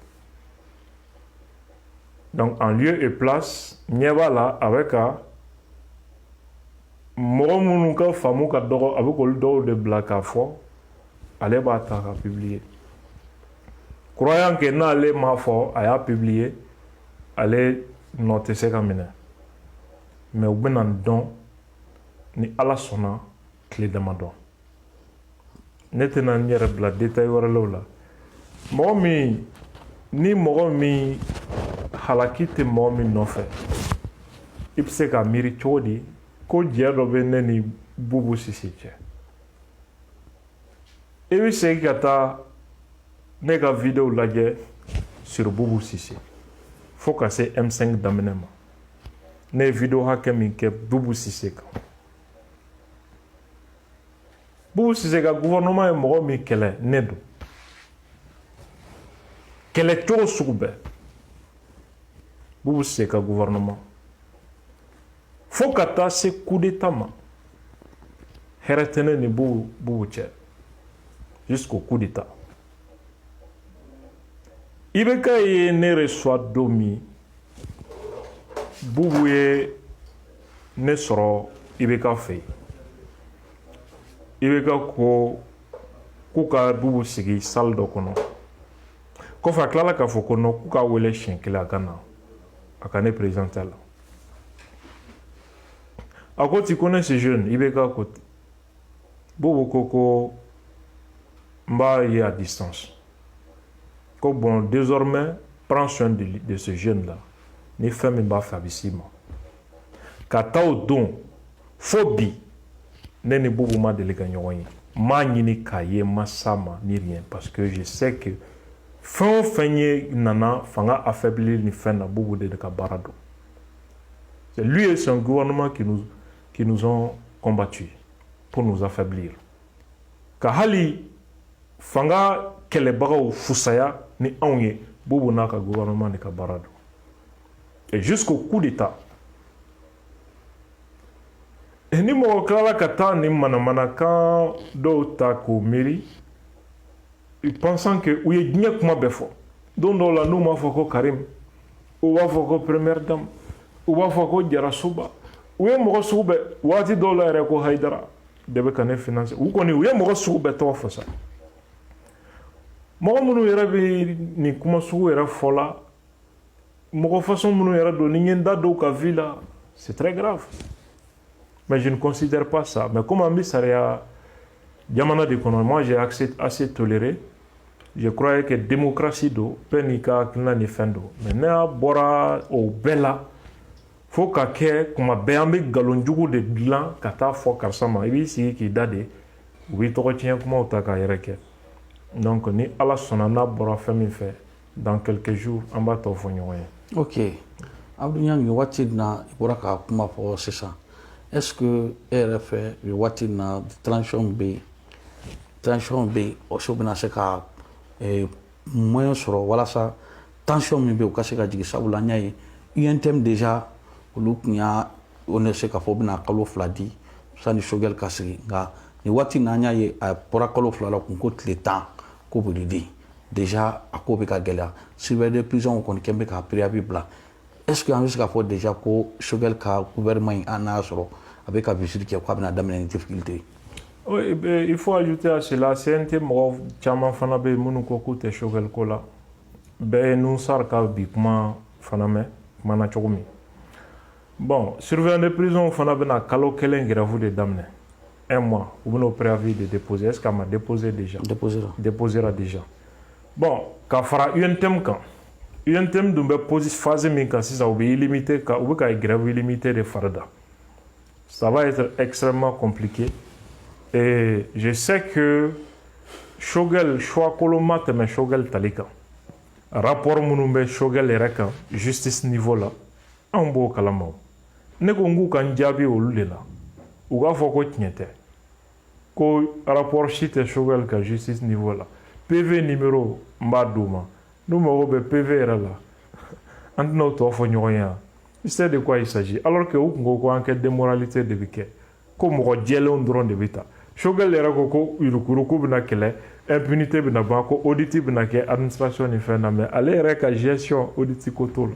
donc en lieu et place ɲɛ b'a la a bɛ ka mɔgɔ minnu ka faamu ka dɔgɔ a bɛ k'olu dɔw de bila k'a fɔ ale b'a ta ka publier croyant que n'ale m'a fɔ a y'a publier ale nɔ tɛ se ka minɛ mais u bɛna n dɔn ni ala sɔnna tile damadɔ ne tɛna n yɛrɛ bila détail wɛrɛlaw la mɔgɔ min ni mɔgɔ min halaki tɛ mɔgɔ min nɔfɛ i bɛ se ka miiri cogo di ko jɛ dɔ bɛ ne ni Bubu Sise cɛ i bɛ segin ka taa ne ka vidéo lajɛ sur Bubu Sise fo ka se M5 daminɛ ma ne ye vidéo hakɛ min kɛ Bubu Sise kan Bubu Sise ka gouvernement ye mɔgɔ min kɛlɛ ne don kɛlɛ cogo sugu bɛɛ Bubu Sise ka gouvernement fo ka taa se coup d'état ma hɛrɛ tɛ ne ni Bubu cɛ jusqu'au coup d'état IBK ye ne reçoit don min Bubu ye ne sɔrɔ IBK fɛ yen IBK ko k'u ka Bubu sigi salle dɔ kɔnɔ kɔfɛ a tilala k'a fɔ ko non k'u k'a wele siɲɛ kelen a ka na a ka ne présenter la a ko tu connais ce jeune IBK ko ten Bubu ko n b'a ye à distance ko bon désormais prends soin de ce jeune là ni fɛn min b'a fɛ a bɛ s'i ma ka taa o don fo bi ne ni Bubu ma deli ka ɲɔgɔn ye n m'a ɲini k'a ye n ma s'a ma ni rien parce que je sais que fɛn o fɛn ye nana fanga affaiblir ni fɛn na Bubu de ka baara don c'est lui et son gouvernement qui nous ont combattus pour nous affaiblir ka hali fanga kɛlɛbagaw fusaya ni anw ye Bubu n'a ka gouvernement de ka baara don et jusqu'au coup d'état ni mɔgɔ tilala ka taa ni manamanakan dɔw ta k'o miiri pensant que u ye diɲɛ kuma bɛɛ fɔ don dɔw la n'u m'a fɔ ko Karim u b'a fɔ ko première dame u b'a fɔ ko Jara Soba u ye mɔgɔ sugu bɛɛ waati dɔw la yɛrɛ ko Haidara de bɛ ka ne financer u kɔni u ye mɔgɔ sugu bɛɛ tɔgɔ fɔ sa mɔgɔ minnu yɛrɛ bɛ nin kuma sugu yɛrɛ fɔ la mɔgɔ façon minnu yɛrɛ don ni n ye n da don u ka vie la c'est très grave mais je ne considère pas ça mais comme an bɛ sariya jamana de kɔnɔ moi j'ai assez toléré je croyais que démocratie don bɛɛ n'i ka hakilina ni fɛn don mais n'a bɔra o bɛɛ la fo ka kɛ kuma bɛɛ an bɛ nkalon jugu de dilan ka taa fɔ karisa ma i b'i sigi k'i da de u b'i tɔgɔ tiɲɛ kumaw ta k'a yɛrɛ kɛ donc ni ala sɔnna n'a bɔra fɛn min fɛ dans quelques jours an b'a tɔ fɔ ɲɔgɔn ye. ok Abdou Niang waati in na i bɔra ka kuma fɔ sisan est ce que e yɛrɛ fɛ waati in na transition bɛ yen o so bɛna se ka moyen sɔrɔ walasa tension min bɛ yen o ka se ka jigin sabula n y'a ye UNTM déjà olu tun y'a o ne se k'a fɔ u bɛna kalo 2 di sani Choguel ka sigi nka nin waati in na an y'a ye a bɔra kalo 2 la kun ko tile 10 ko bɛ di déjà a ko bɛ ka gɛlɛya surveillant de prison kɔni kɛn bɛ ka préavis bila est ce que an bɛ se k'a fɔ déjà ko Choguel ka gouvernement in an n'a sɔrɔ a bɛ ka visite kɛ k'a bɛna daminɛ ni difficulté. Oui, il faut ajouter à cela CNT mɔgɔ caman fana bɛ yen minnu ko k'u tɛ Choguel ko la bɛɛ ye Nusar ka bi kuma fana mɛn kuma na cogo min bon surveillant de prison fana bɛna kalo 1 grève de daminɛ 1 mois u bɛn'o préavis de déposer est ce que a ma déposé déjà déposera déjà bon ka fara UNTM kan UNTM dun bɛ phase min kan sisan u bɛ illimité ka u bɛ ka grève illimitée de fara da ça va être extrêmement compliqué et je sais que Shogel choix koloma tɛmɛ Shogel tali kan rapport minnu bɛ Shogel yɛrɛ kan justice niveau la anw b'o kalama o ne ko n k'u ka n jaabi olu de la u k'a fɔ ko tiɲɛ tɛ ko rapport si tɛ Shogel ka justice niveau la PV numéro n b'a d'u ma n'u mago bɛ PV yɛrɛ la an tɛna o tɔ fɔ ɲɔgɔn ye yan il sait de quoi il s'agit alors que u tun ko enquête de moralité de bɛ kɛ ko mɔgɔ jɛlenw dɔrɔn de bɛ ta Shogel yɛrɛ ko yurukuruku bɛna kɛlɛ impunité bɛna ban ko audit bɛna kɛ administration ni fɛn na mais ale yɛrɛ ka gestion audit ko t'o la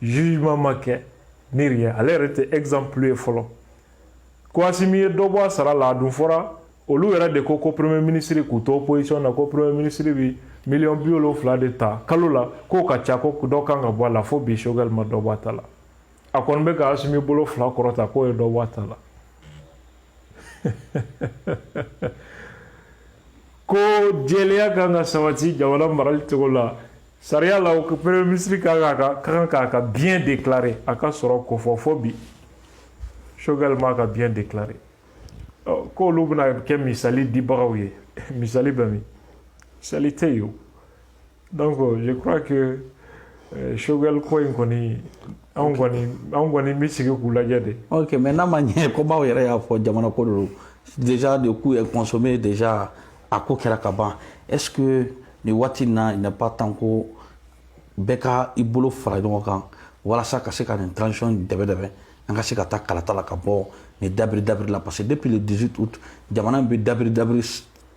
jugement ma kɛ ni rien ale yɛrɛ tɛ exemple ye fɔlɔ ko Asimi ye dɔ bɔ a sara la a dun fɔra olu yɛrɛ de ko premier ministre k'u to opposition na ko premier ministre bi $700 de ta kalo la k'o ka ca ko dɔ kan ka bɔ a la fo bi Shogel ma dɔ bɔ a ta la a kɔni bɛ ka Asimi bolo 2 kɔrɔta k'o ye dɔ bɔ a ta la ko jɛlenya kan ka sabati jamana marali cogo la sariya la o premier ministre kan ka bien déclarer a ka sɔrɔ ko fɔ fo bi Shogel ma ka bien déclarer ko olu bɛna kɛ misali dibagaw ye misali bɛ min misali tɛ yen o donc je crois que Shogel ko in kɔni anw kɔni bɛ sigi k'u lajɛ de. Ok, mais n'a ma ɲɛ ko baw yɛrɛ y'a fɔ jamana ko de don déjà de coup est consommé déjà a ko kɛra ka ban est-ce que nin waati in na il n'est pas temps ko bɛɛ ka i bolo fara ɲɔgɔn kan walasa ka se ka nin transition dɛbɛ an ka se ka taa kalata la ka bɔ nin dabiri la parce que depuis le 18 août jamana in bɛ dabiri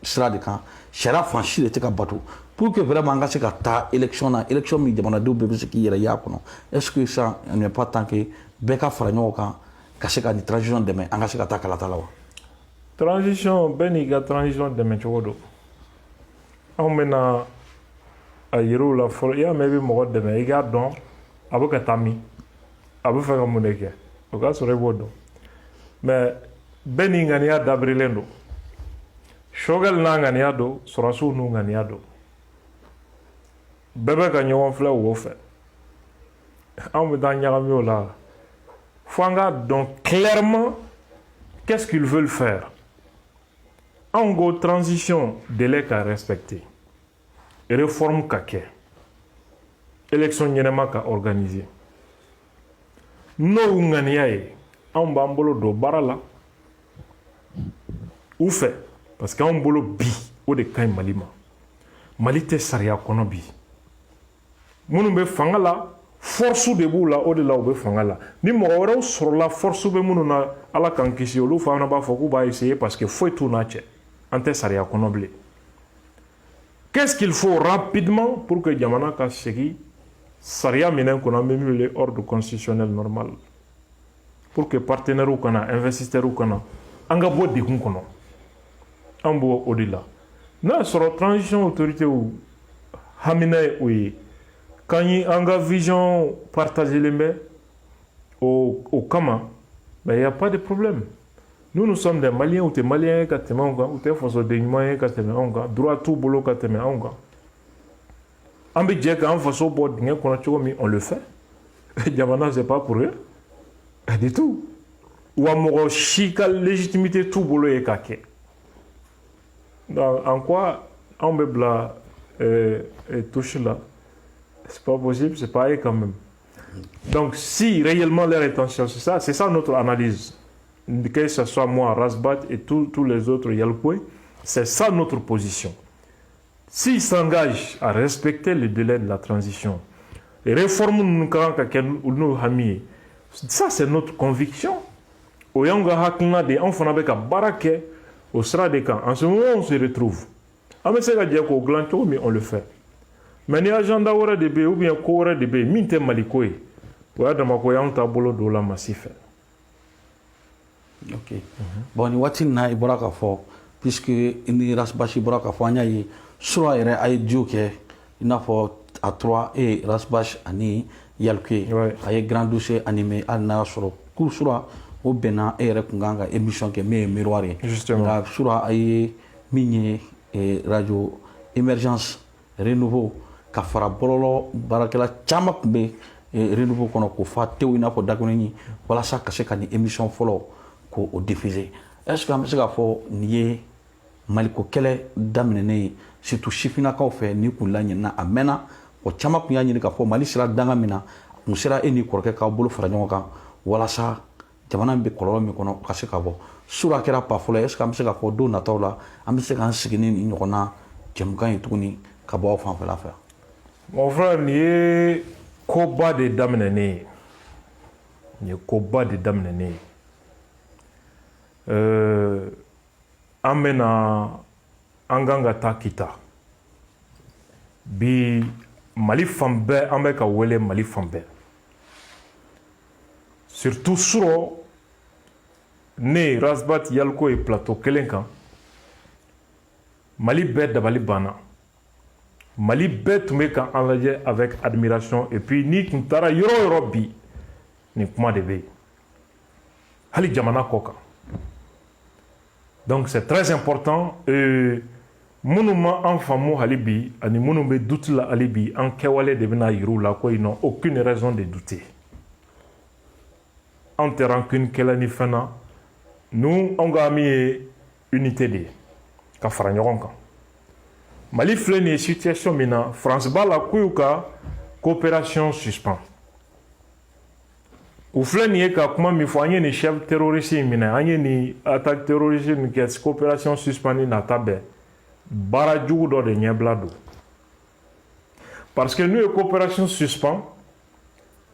sira de kan sariya fan si de tɛ ka bato pour que vraiment an ka se ka taa élection na élection min jamanadenw bɛɛ bɛ se k'i yɛrɛ y'a kɔnɔ est-ce que ça il n'est pas temps que bɛɛ ka fara ɲɔgɔn kan ka se ka nin transition dɛmɛ an ka se ka taa kalata la wa. Transition bɛɛ n'i ka transition dɛmɛ cogo don anw bɛna a yir'u la fɔlɔ i y'a mɛn i bɛ mɔgɔ dɛmɛ i k'a dɔn a bɛ ka taa min a bɛ fɛ ka mun de kɛ o k'a sɔrɔ i b'o dɔn mais bɛɛ n'i ŋaniya dabirilen don Shogel n'a ŋaniya don sɔrɔsiw n'u ŋaniya don bɛɛ bɛ ka ɲɔgɔn filɛ wo fɛ anw bɛ taa ɲagami o la fo an k'a dɔn clairement qu'est-ce qu'ils veulent faire. En gros, transition, délai qu'à respecter. Réforme qu'à faire. Élection n'yénema qu'à organiser. No unganiaye, en bambolo do barala. Ou fait, parce qu'en bolo bi, ou de kain malima. Malite saria kono bi. Mounube fangala, force de bou la, ou de la ou be fangala. Ni moro sur la force be moununa, ala kan kisi, ou fana ba fokou ba essayer parce que faut tout nache. Ante saria konoble. Qu'est-ce qu'il faut rapidement pour que Djamana Kashegi saria minen qu'on a même les ordres constitutionnels normal pour que partenaires ou kana investisseurs ou kana anga bo de kun kono ambo odila na sur transition autorité ou hamina oui quand anga vision partager les mains au kama mais il y a pas de problème. Nous sommes des Maliens ou des Maliens qui ont ou des forces de Maliens qui ont droit tout boulot qui ont on peut dire qu'en façon on le fait. Diamana c'est pas pour eux. Du tout. Ou à chika légitimité tout boulot est caqué. En quoi on peut bla toucher là? C'est pas possible, c'est pareil quand même. Donc si réellement leur intention c'est ça notre analyse. Que ce soit moi, Rasbat et tous les autres Yalkoué, c'est ça notre position. S'ils s'engagent à respecter le délai de la transition, les réformes nous ça c'est notre conviction. Au Yanga Hakuna de enfants avec un baraké, au Sra de Camp. En ce moment, on se retrouve. Mais on le fait. Mais les agenda ou bien Kora de B, Minte Malikoé, ou Adamakoyan Tabolo de la Massif. Ok. Bon, ni wati na i bɔra k'a fɔ puisque ni Rasbachi bɔra k'a fɔ an y'a ye Sura yɛrɛ a ye diw kɛ i n'a fɔ a 3 Rasbachi ani Yalkuye a ye grand dossier animé hali n'a y'a sɔrɔ cour Sura o bɛnna e yɛrɛ kun kan ka émission kɛ min ye miroir ye nka Sura a ye min ye radio émergence renouveau ka fara bɔlɔlɔ baarakɛla caman kun bɛ renouveau kɔnɔ k'o fa tew i n'a fɔ Dakuruɲi walasa ka se ka ni émission fɔlɔ ko o diffuser est-ce que an bɛ se k'a fɔ nin ye maliko kɛlɛ daminɛnen surtout sifinnakaw fɛ ni kun laɲinina a mɛnna o caman kun y'a ɲini k'a fɔ Mali sera danga min na kun sera e ni kɔrɔkɛ k'aw bolo fara ɲɔgɔn kan walasa jamana bɛ kɔlɔlɔ min kɔnɔ ka se ka bɔ sura kɛra pa fɔlɔ est ce que an bɛ se k'a fɔ don nataw la an bɛ se k'an sigi ni nin ɲɔgɔnna jɛmukan ye tuguni ka bɔ aw fanfɛla fɛ. Mon frère, nin ye koba de daminɛnen ye nin ye koba de daminɛnen ye an bɛna an kan ka taa Kita bi Mali fan bɛɛ an bɛ ka wele Mali fan bɛɛ surtout surɔ ne Rasbat Yalko ye plateau kelen kan Mali bɛɛ dabali banna Mali bɛɛ tun bɛ ka an lajɛ avec admiration et puis ni tun taara yɔrɔ o yɔrɔ bi nin kuma de bɛ yen hali jamana kɔ kan donc c'est très important minnu ma an faamu hali bi ani minnu bɛ doute la hali bi an kɛwale de bɛna yir'u la ko ils n'ont aucune raison de douter an tɛ rancune kɛla ni fɛn na nous anw ka min ye unité de ye ka fara ɲɔgɔn kan Mali filɛ nin ye situation min na France b'a la k'u y'u ka coopération suspend u filɛ nin ye ka kuma min fɔ an ye nin chef terroriste in minɛ an ye nin attaque terroriste min kɛ coopération suspendue nata bɛɛ baara jugu dɔ de ɲɛbila don parce que n'u ye coopération suspend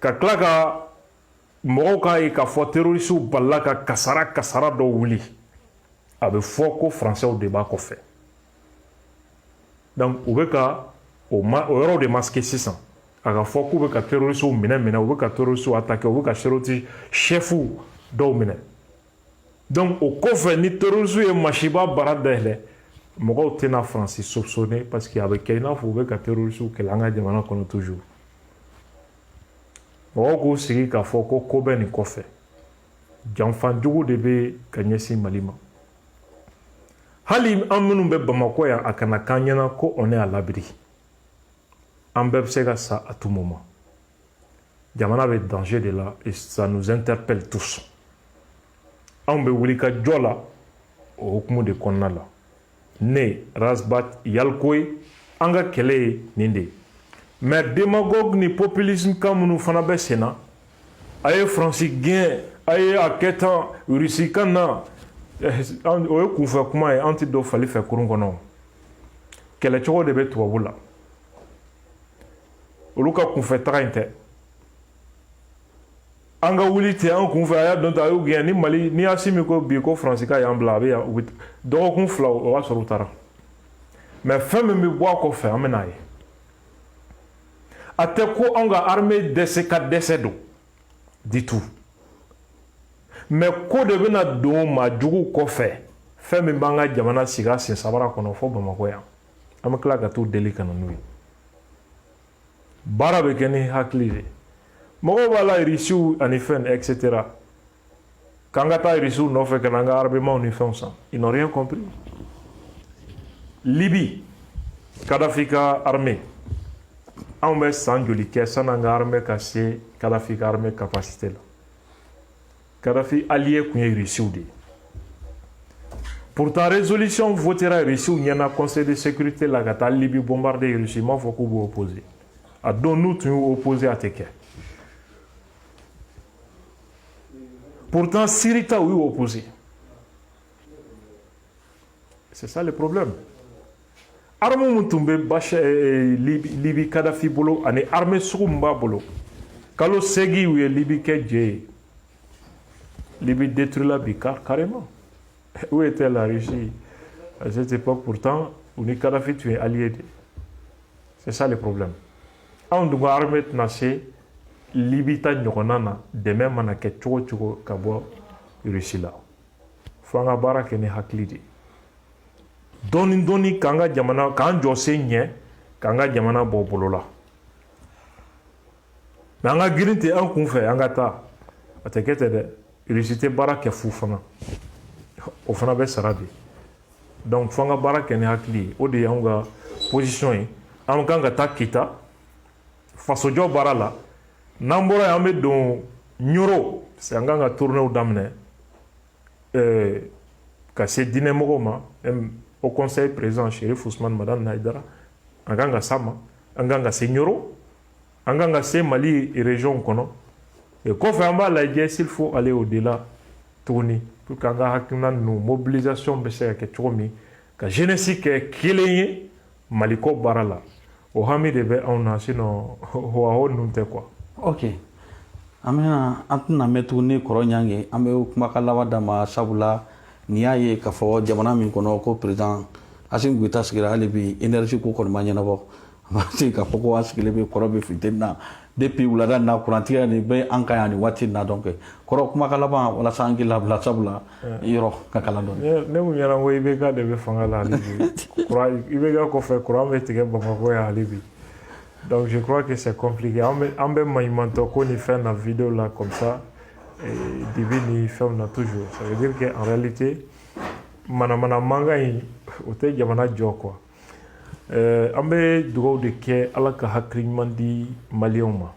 ka tila ka mɔgɔw k'a ye k'a fɔ terroristes balila ka kasara dɔ wuli a bɛ fɔ ko français de b'a kɔfɛ donc u bɛ ka o yɔrɔ de masquer sisan a ka fɔ k'u bɛ ka terroristes minɛ u bɛ ka terroristes attaquer u bɛ ka terroriste chefs dɔw minɛ donc o kɔfɛ ni terroristes ye masiba baara dayɛlɛ mɔgɔw tɛna France soupçonner parce que a bɛ kɛ i n'a fɔ u bɛ ka terroristes kɛlɛ an ka jamana kɔnɔ toujours mɔgɔw k'u sigi k'a fɔ ko bɛ nin kɔfɛ janfanjugu de bɛ ka ɲɛsin Mali ma hali an minnu bɛ Bamakɔ yan a kana k'an ɲɛna ko on est à l'abri an bɛɛ bɛ se ka sa à tout moment jamana bɛ danger de la et ça nous interpelle tous anw bɛ wuli ka jɔ la o hukumu de kɔnɔna la ne Rasbat Yalko ye an ka kɛlɛ ye nin de ye mais démagogue ni populisme kan minnu fana bɛ sen na a ye France gɛn a ye a kɛ tan Russie kan na o ye kunfɛ kuma ye an tɛ dɔ fali fɛ kurun kɔnɔ kɛlɛcogo de bɛ tubabu la olu ka kunfɛ taga in tɛ an ka wuli ten an kunfɛ a y'a dɔn ta a y'u gɛn ni Mali ni Asimi ko bi ko France ka y'an bila a bɛ yan dɔgɔkun fila o b'a sɔrɔ u taara mais fɛn min bɛ bɔ a kɔfɛ an bɛ n'a ye a tɛ ko anw ka armée dɛsɛ ka dɛsɛ don du tout mais ko de bɛna don maajugu kɔfɛ fɛn min b'an ka jamana sigi a sen sabara kɔnɔ fɔ Bamakɔ yan an bɛ tila ka t'u deli ka na n'u ye baara bɛ kɛ ni hakili de mɔgɔw b'a la Irisiw ani fɛn etc k'an ka taa Irisiw nɔfɛ ka na an ka armement ni fɛnw san ils n'ont rien compris Libye Kadhafi ka armée anw bɛ san joli kɛ san'an ka armée ka se Kadhafi ka armée capacité la Kadhafi allié kun ye Irisiw de ye pourtant résolution votera Irisiw ɲɛna conseil de sécurité la ka taa Libye bombarder Irisiw m'a fɔ k'u b'o opposer a don n'u tun y'u opposer a tɛ kɛ pourtant Syrie ta u y'u opposer c'est ça le problème arme mun tun bɛ Libye Kadhafi bolo ani armée sugu min b'a bolo kalo 8 u ye Libye kɛ jɛ ye Libye détruit la bi carrément où était la Russie à cette époque pourtant u ni Kadhafi tun ye allié de c'est ça le problème anw dun ka armée tɛna se Libye ta ɲɔgɔnna na dɛmɛ mana kɛ cogo cogo ka bɔ Russie la fo an ka baara kɛ ni hakili de ye dɔɔni dɔɔni k'an ka jamana k'an jɔ sen ɲɛ k'an ka jamana bɔ bolo la mais an ka girin ten an kun fɛ an ka taa a tɛ kɛ ten dɛ Russie tɛ baara kɛ fu fana o fana bɛ sara de donc fo an ka baara kɛ ni hakili ye o de ye anw ka position ye an kan ka taa Kita fasojɔ baara la n'an bɔra yen an bɛ don Ɲoro parce que an kan ka tourner daminɛ ka se diinɛmɔgɔw ma au conseil présent Chérif Ousmane Madame Naïdara anganga sama anganga senyoro anganga se Mali et région kono et confirmer la guerre s'il faut aller au-delà tourner pour qu'anga hakina nous mobilisation bese ke chomi ka jeunesse ke kileye Maliko barala o hami de be on a sino ho ho nunte quoi. OK. Amena antuna metuni koronyange ambe kumakala wadama sabula niaye ka fo jamana min kono ko président Assimi Goïta sigira halibi énergie ko kon manyana bo bati ka foko askile be korobe fitina depuis wulada na kurantiya ni be ankaya ni wati na donc koro kumakala ba wala sangi la bla sabula yoro kakala don ne mu nyara wo ibe ga de be fangala halibi kura ibe ga ko fe kura me tige bamako ya halibi. Donc je crois que c'est compliqué. On peut m'aimanter faire une vidéo là comme ça et divine fait on a toujours. Ça veut dire qu'en réalité, manamana manga yi ote jamana jo quoi. On peut droit de que ala ka hakriman di malioma.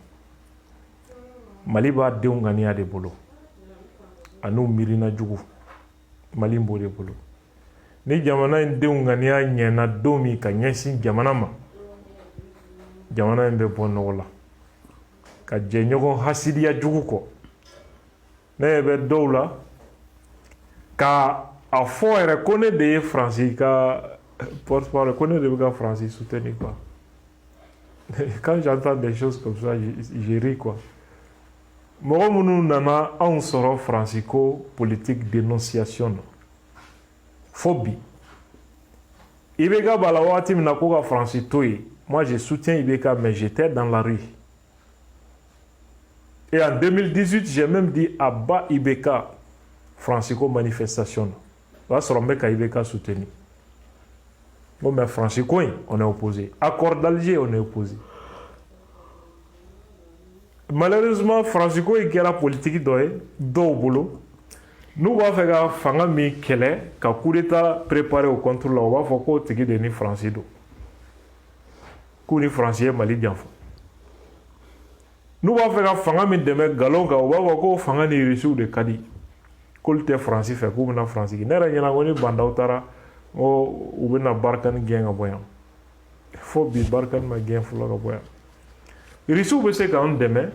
Mali ba de ngania de bolo. Anu mirina jugu. Mali mbo de bolo. Ni jamana de ngania nyana domi ka nyesi jamana ma. Jamana mbe bonno la ka je ñogo hasidiya jugu ko ne be dowla ka a fo reconnaît de Francis ka porte-parole reconnaît de ka Francis soutenir quoi. Quand j'entends des choses comme ça je ris quoi. Mo munu nana on soro Francisco politique dénonciation phobie ibega balawati mina ko ka Francis toy. Moi, je soutiens Ibeka, mais j'étais dans la rue. Et en 2018, j'ai même dit à bas Ibeka, Francisco manifestation. Là, sur Ibeka, Ibeka soutenu. Bon, mais Francisco, on est opposé. Accord d'Alger, on est opposé. Malheureusement, Francisco, il y a la politique d'au boulot. Nous, on va faire Fangami Kele, quand coup d'État préparé au contrôle, on va faire quoi, tu dis, Francisco. Ni français Mali dianfo nous va faire fanga min deme galonga o wa ko fanga ni risu de kadi kolte français fe ko na français ki nera nyana woni banda utara o ubena barkan genga boyam fo bi barkan ma gen fulo ga boyam risu be se ka on deme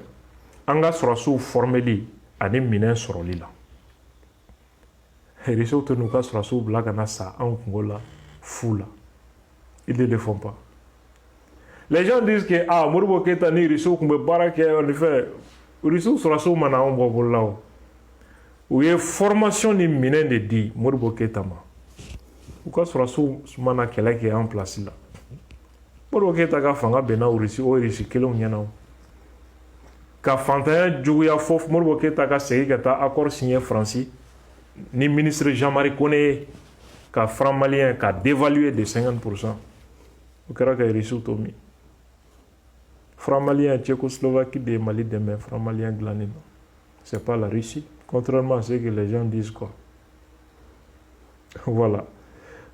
anga surasu formeli ani minen soroli la risu to nuka surasu blaga na sa an kungola fula ils ne le font pas. Les gens disent que Modibo Keïta ni Rissou kumbe barake en effet Rissou sera sous mana on bobo lao. Ou y formation ni minen de di Modibo Keïta ma. Pourquoi sera sous mana kele qui est en place là. Modibo Keïta ka fanga bena ou Rissou kelo nyana. Ka fantaya juya fof Modibo Keïta ka segi kata accord signé Francis ni ministre Jean-Marie Koné ka franc malien ka dévalué de 50%. Au cas que Rissou tomi. Franc malien Tchécoslovaquie des Mali demain, franc malien glané. C'est pas la Russie. Contrairement à ce que les gens disent quoi. Voilà.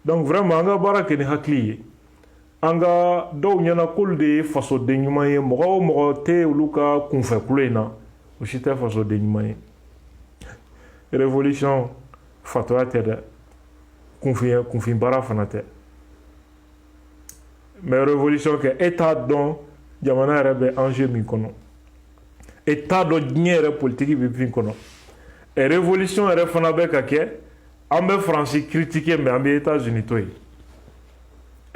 Donc vraiment, anga baraka ni hakli. Anga do nyana kul de faso de nyumaye mo te uluka kunfa kulena. Ushita faso de nyumaye. Révolution fatwa tere kunfi bara fanate. Mais révolution que état don jamana rebe enjeu min kono état do nyere politique bi fin kono et révolution re fana be ka ke ambe France critiquer mais ambe États-Unis toy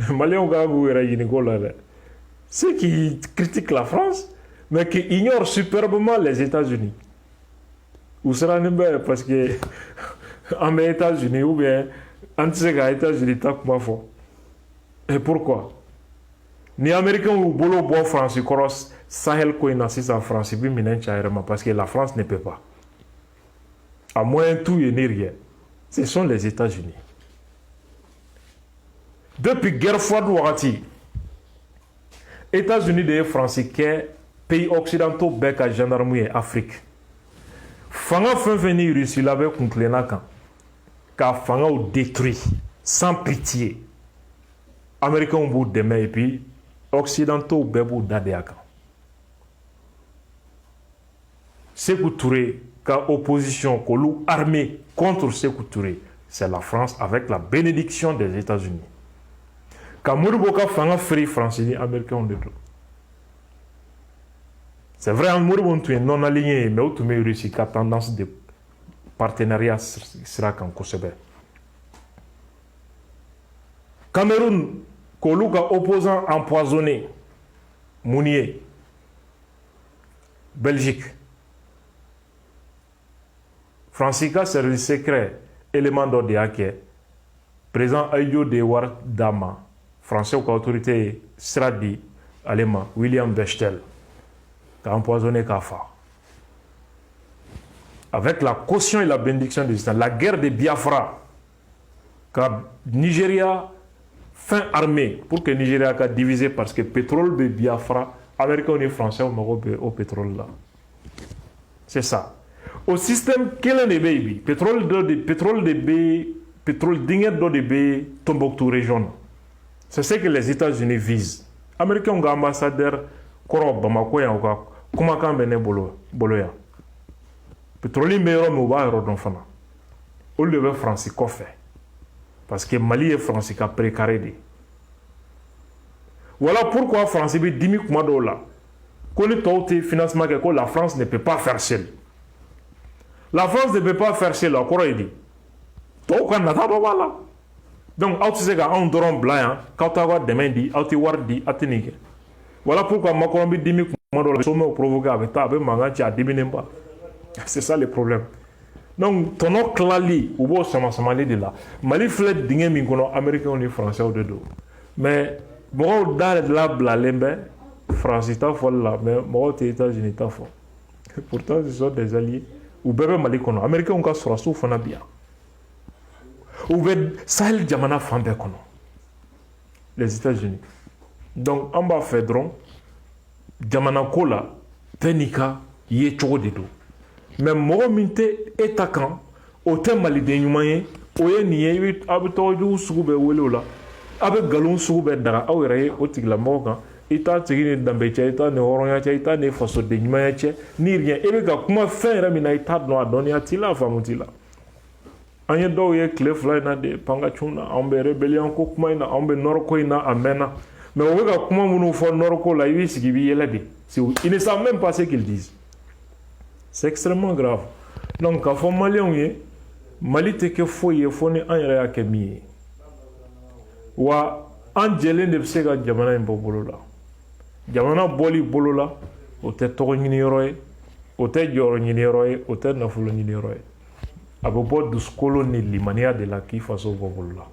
malien ga go era yini ko la ceux qui critiquent la France mais qui ignorent superbement les États-Unis ou sera nimbe parce que ambe États-Unis ou bien antisega États-Unis ta kuma fo et pourquoi ni américain ou bolo bo France cross Sahel ko ina sisa France bi minen chairema parce que la France ne peut pas à moins tout et ni rien ce sont les États-Unis depuis guerre froide wakati États-Unis de France que pays occidentaux bec à gendarmerie Afrique fanga venir Russie l'avait conclu na kan ka fanga ou détruit sans pitié américain au bout de main et puis occidentaux bebou dadeaka Sékou Touré ka opposition kolou armée contre Sékou Touré c'est la France avec la bénédiction des États-Unis. Quand Mourouboka fanga free France ni américain de tout. C'est vrai en Mourouboka est non aligné mais où mais Russie qui a tendance de partenariat sera quand Kosovo. Cameroun Koluka opposant empoisonné Mounier Belgique. Francisca service secret élément d'ordre de présent Aïdio de War Dama français ou autorité Sradi allemand William Bechtel qui a empoisonné Kafa avec la caution et la bénédiction des États. La guerre de Biafra quand Nigeria fin armée pour que Nigeria a divisé parce que pétrole de Biafra américain et français au pétrole là c'est ça. Au système quel est le baby pétrole digne de B Tombouctou région. C'est ce que les États-Unis visent. Américains ont ambassadeur Koro Bamako ya ou comment quand bene boloya. Pétrole meilleur mais va rodon fana. Au lieu français qu'on fait parce que Mali et France qui a précaré. Voilà pourquoi France est 10 000 $. Qu'on est financement que la France ne peut pas faire seule. La France ne peut pas faire seule, encore il dit. Donc, tu sais qu'on doit blanc, quand tu as des mains dit, tu as dit, tu voilà pourquoi Macron dit 10 000 $, sommet provoqué avec ta manga, tu as diminué pas. C'est ça le problème. Donc, ton nom clali, ou bon, ça m'a dit là. Mali flet dingue, mais qu'on a américain ou français au dedans. Mais, bon, dans la blalembe, France est à fond là, mais moi, les États-Unis est à fond. Pourtant, ce sont des alliés. Ou bébé Mali kono Américain on ka sura sou fana bien ou be Sahel jamana fambe kono les États-Unis donc en bas Fedron jamana kola penika ye chogo de do mais mo minte etakan o te Mali de nyumaye o ye niye abito ju sugube welola abe galon sugube dara awere o tigla moga ita tigini dambe che ita ne horonya che ita ne faso de nyuma che ni rien ebe ga kuma fera mina ita no adoni atila famutila anye do ye clef la na de panga chuna ambe rebellion ko kuma ina ambe norko ina amena mais on ga kuma munu fo norko la yi sigibi yelade si ils ne savent même pas ce qu'ils disent c'est extrêmement grave donc ka fo malien ye Mali te ke fo ye fo ni anyere ya kemi wa angele ne bsega jamana imbobolo la jamana boli bolola o te togo ñini yoroy o te joro ñini yoroy o te nafulo ñini yoroy abobo duskolo ni limania de la ki faso bolola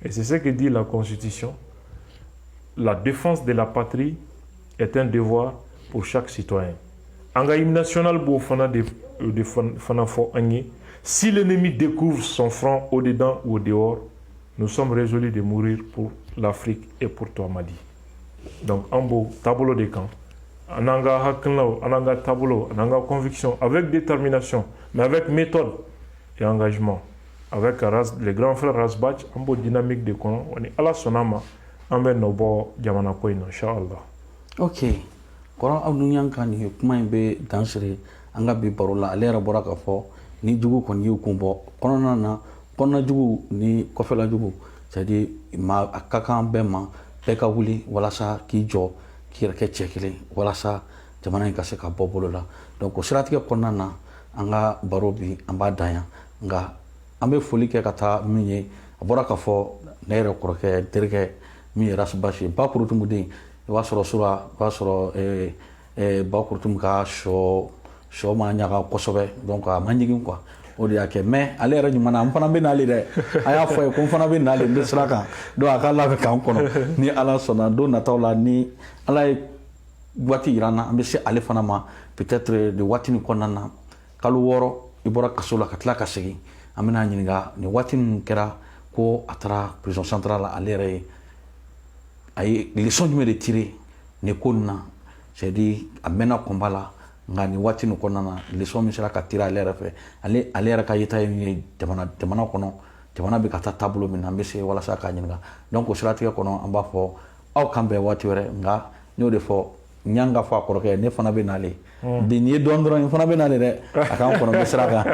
et c'est ce que dit la constitution. La défense de la patrie est un devoir pour chaque citoyen. Anga hymne national bo fana de fana fo agni si l'ennemi découvre son front au dedans ou au dehors nous sommes résolus de mourir pour l'Afrique et pour toi Mali. Donc, en beau tableau de camp, en anga tableau, en anga conviction, avec détermination, mais avec méthode et engagement, avec les grands frères Rasbach, en beau dynamique de camp, on est à la sonama, en ben nobo jamana koino, inshallah. Ok. Quand on a un kuma be dansere, anga bi parola, alera boraka fo, ni jugu kon yu kumbo, konna jugu ni kofela jugu, c'est-à-dire ma akakan bema. Bɛɛ ka wuli walasa k'i jɔ k'i yɛrɛ kɛ cɛ kelen walasa jamana in ka se ka bɔ bolo la donc o siratigɛ kɔnɔna na an ka baro bi an b'a dan yan nka an bɛ foli kɛ ka taa min ye a bɔra k'a fɔ ne yɛrɛ kɔrɔkɛ terikɛ min ye Rasbach Ba Kurutumu den i b'a sɔrɔ sura i b'a sɔrɔ Ba Kurutumu ka sɔ ma ɲaga kosɛbɛ donc a ma ɲigin quoi o de y'a kɛ mais ale yɛrɛ ɲuman na n fana bɛ n'ale dɛ a y'a fɔ ye ko n fana bɛ n'ale n bɛ sira kan donc a ka labɛn k'an kɔnɔ ni ala sɔnna don nataw la ni ala ye waati yira n na an bɛ se ale fana ma peut-être de waati nin kɔnɔna na kalo 6 i bɔra kaso la ka tila ka segin an bɛna ɲininka nin waati min kɛra ko a taara prison centrale la ale yɛrɛ ye a ye leçon jumɛn de tirer nin ko nin na c'est à dire a mɛnna combat la nka nin waati nin kɔnɔna na leçon min sera ka tirer ale yɛrɛ fɛ ale yɛrɛ ka yeta ye min ye jamana kɔnɔ jamana bɛ ka taa taabolo min na an bɛ se walasa k'a ɲininka donc o siratigɛ kɔnɔ an b'a fɔ aw kan bɛn waati wɛrɛ nka n y'o de fɔ n y'an ka fɔ a kɔrɔkɛ ne fana bɛ n'ale bi nin ye dɔɔnin dɔrɔn n fana bɛ n'ale dɛ a k'an kɔnɔ n bɛ sira kan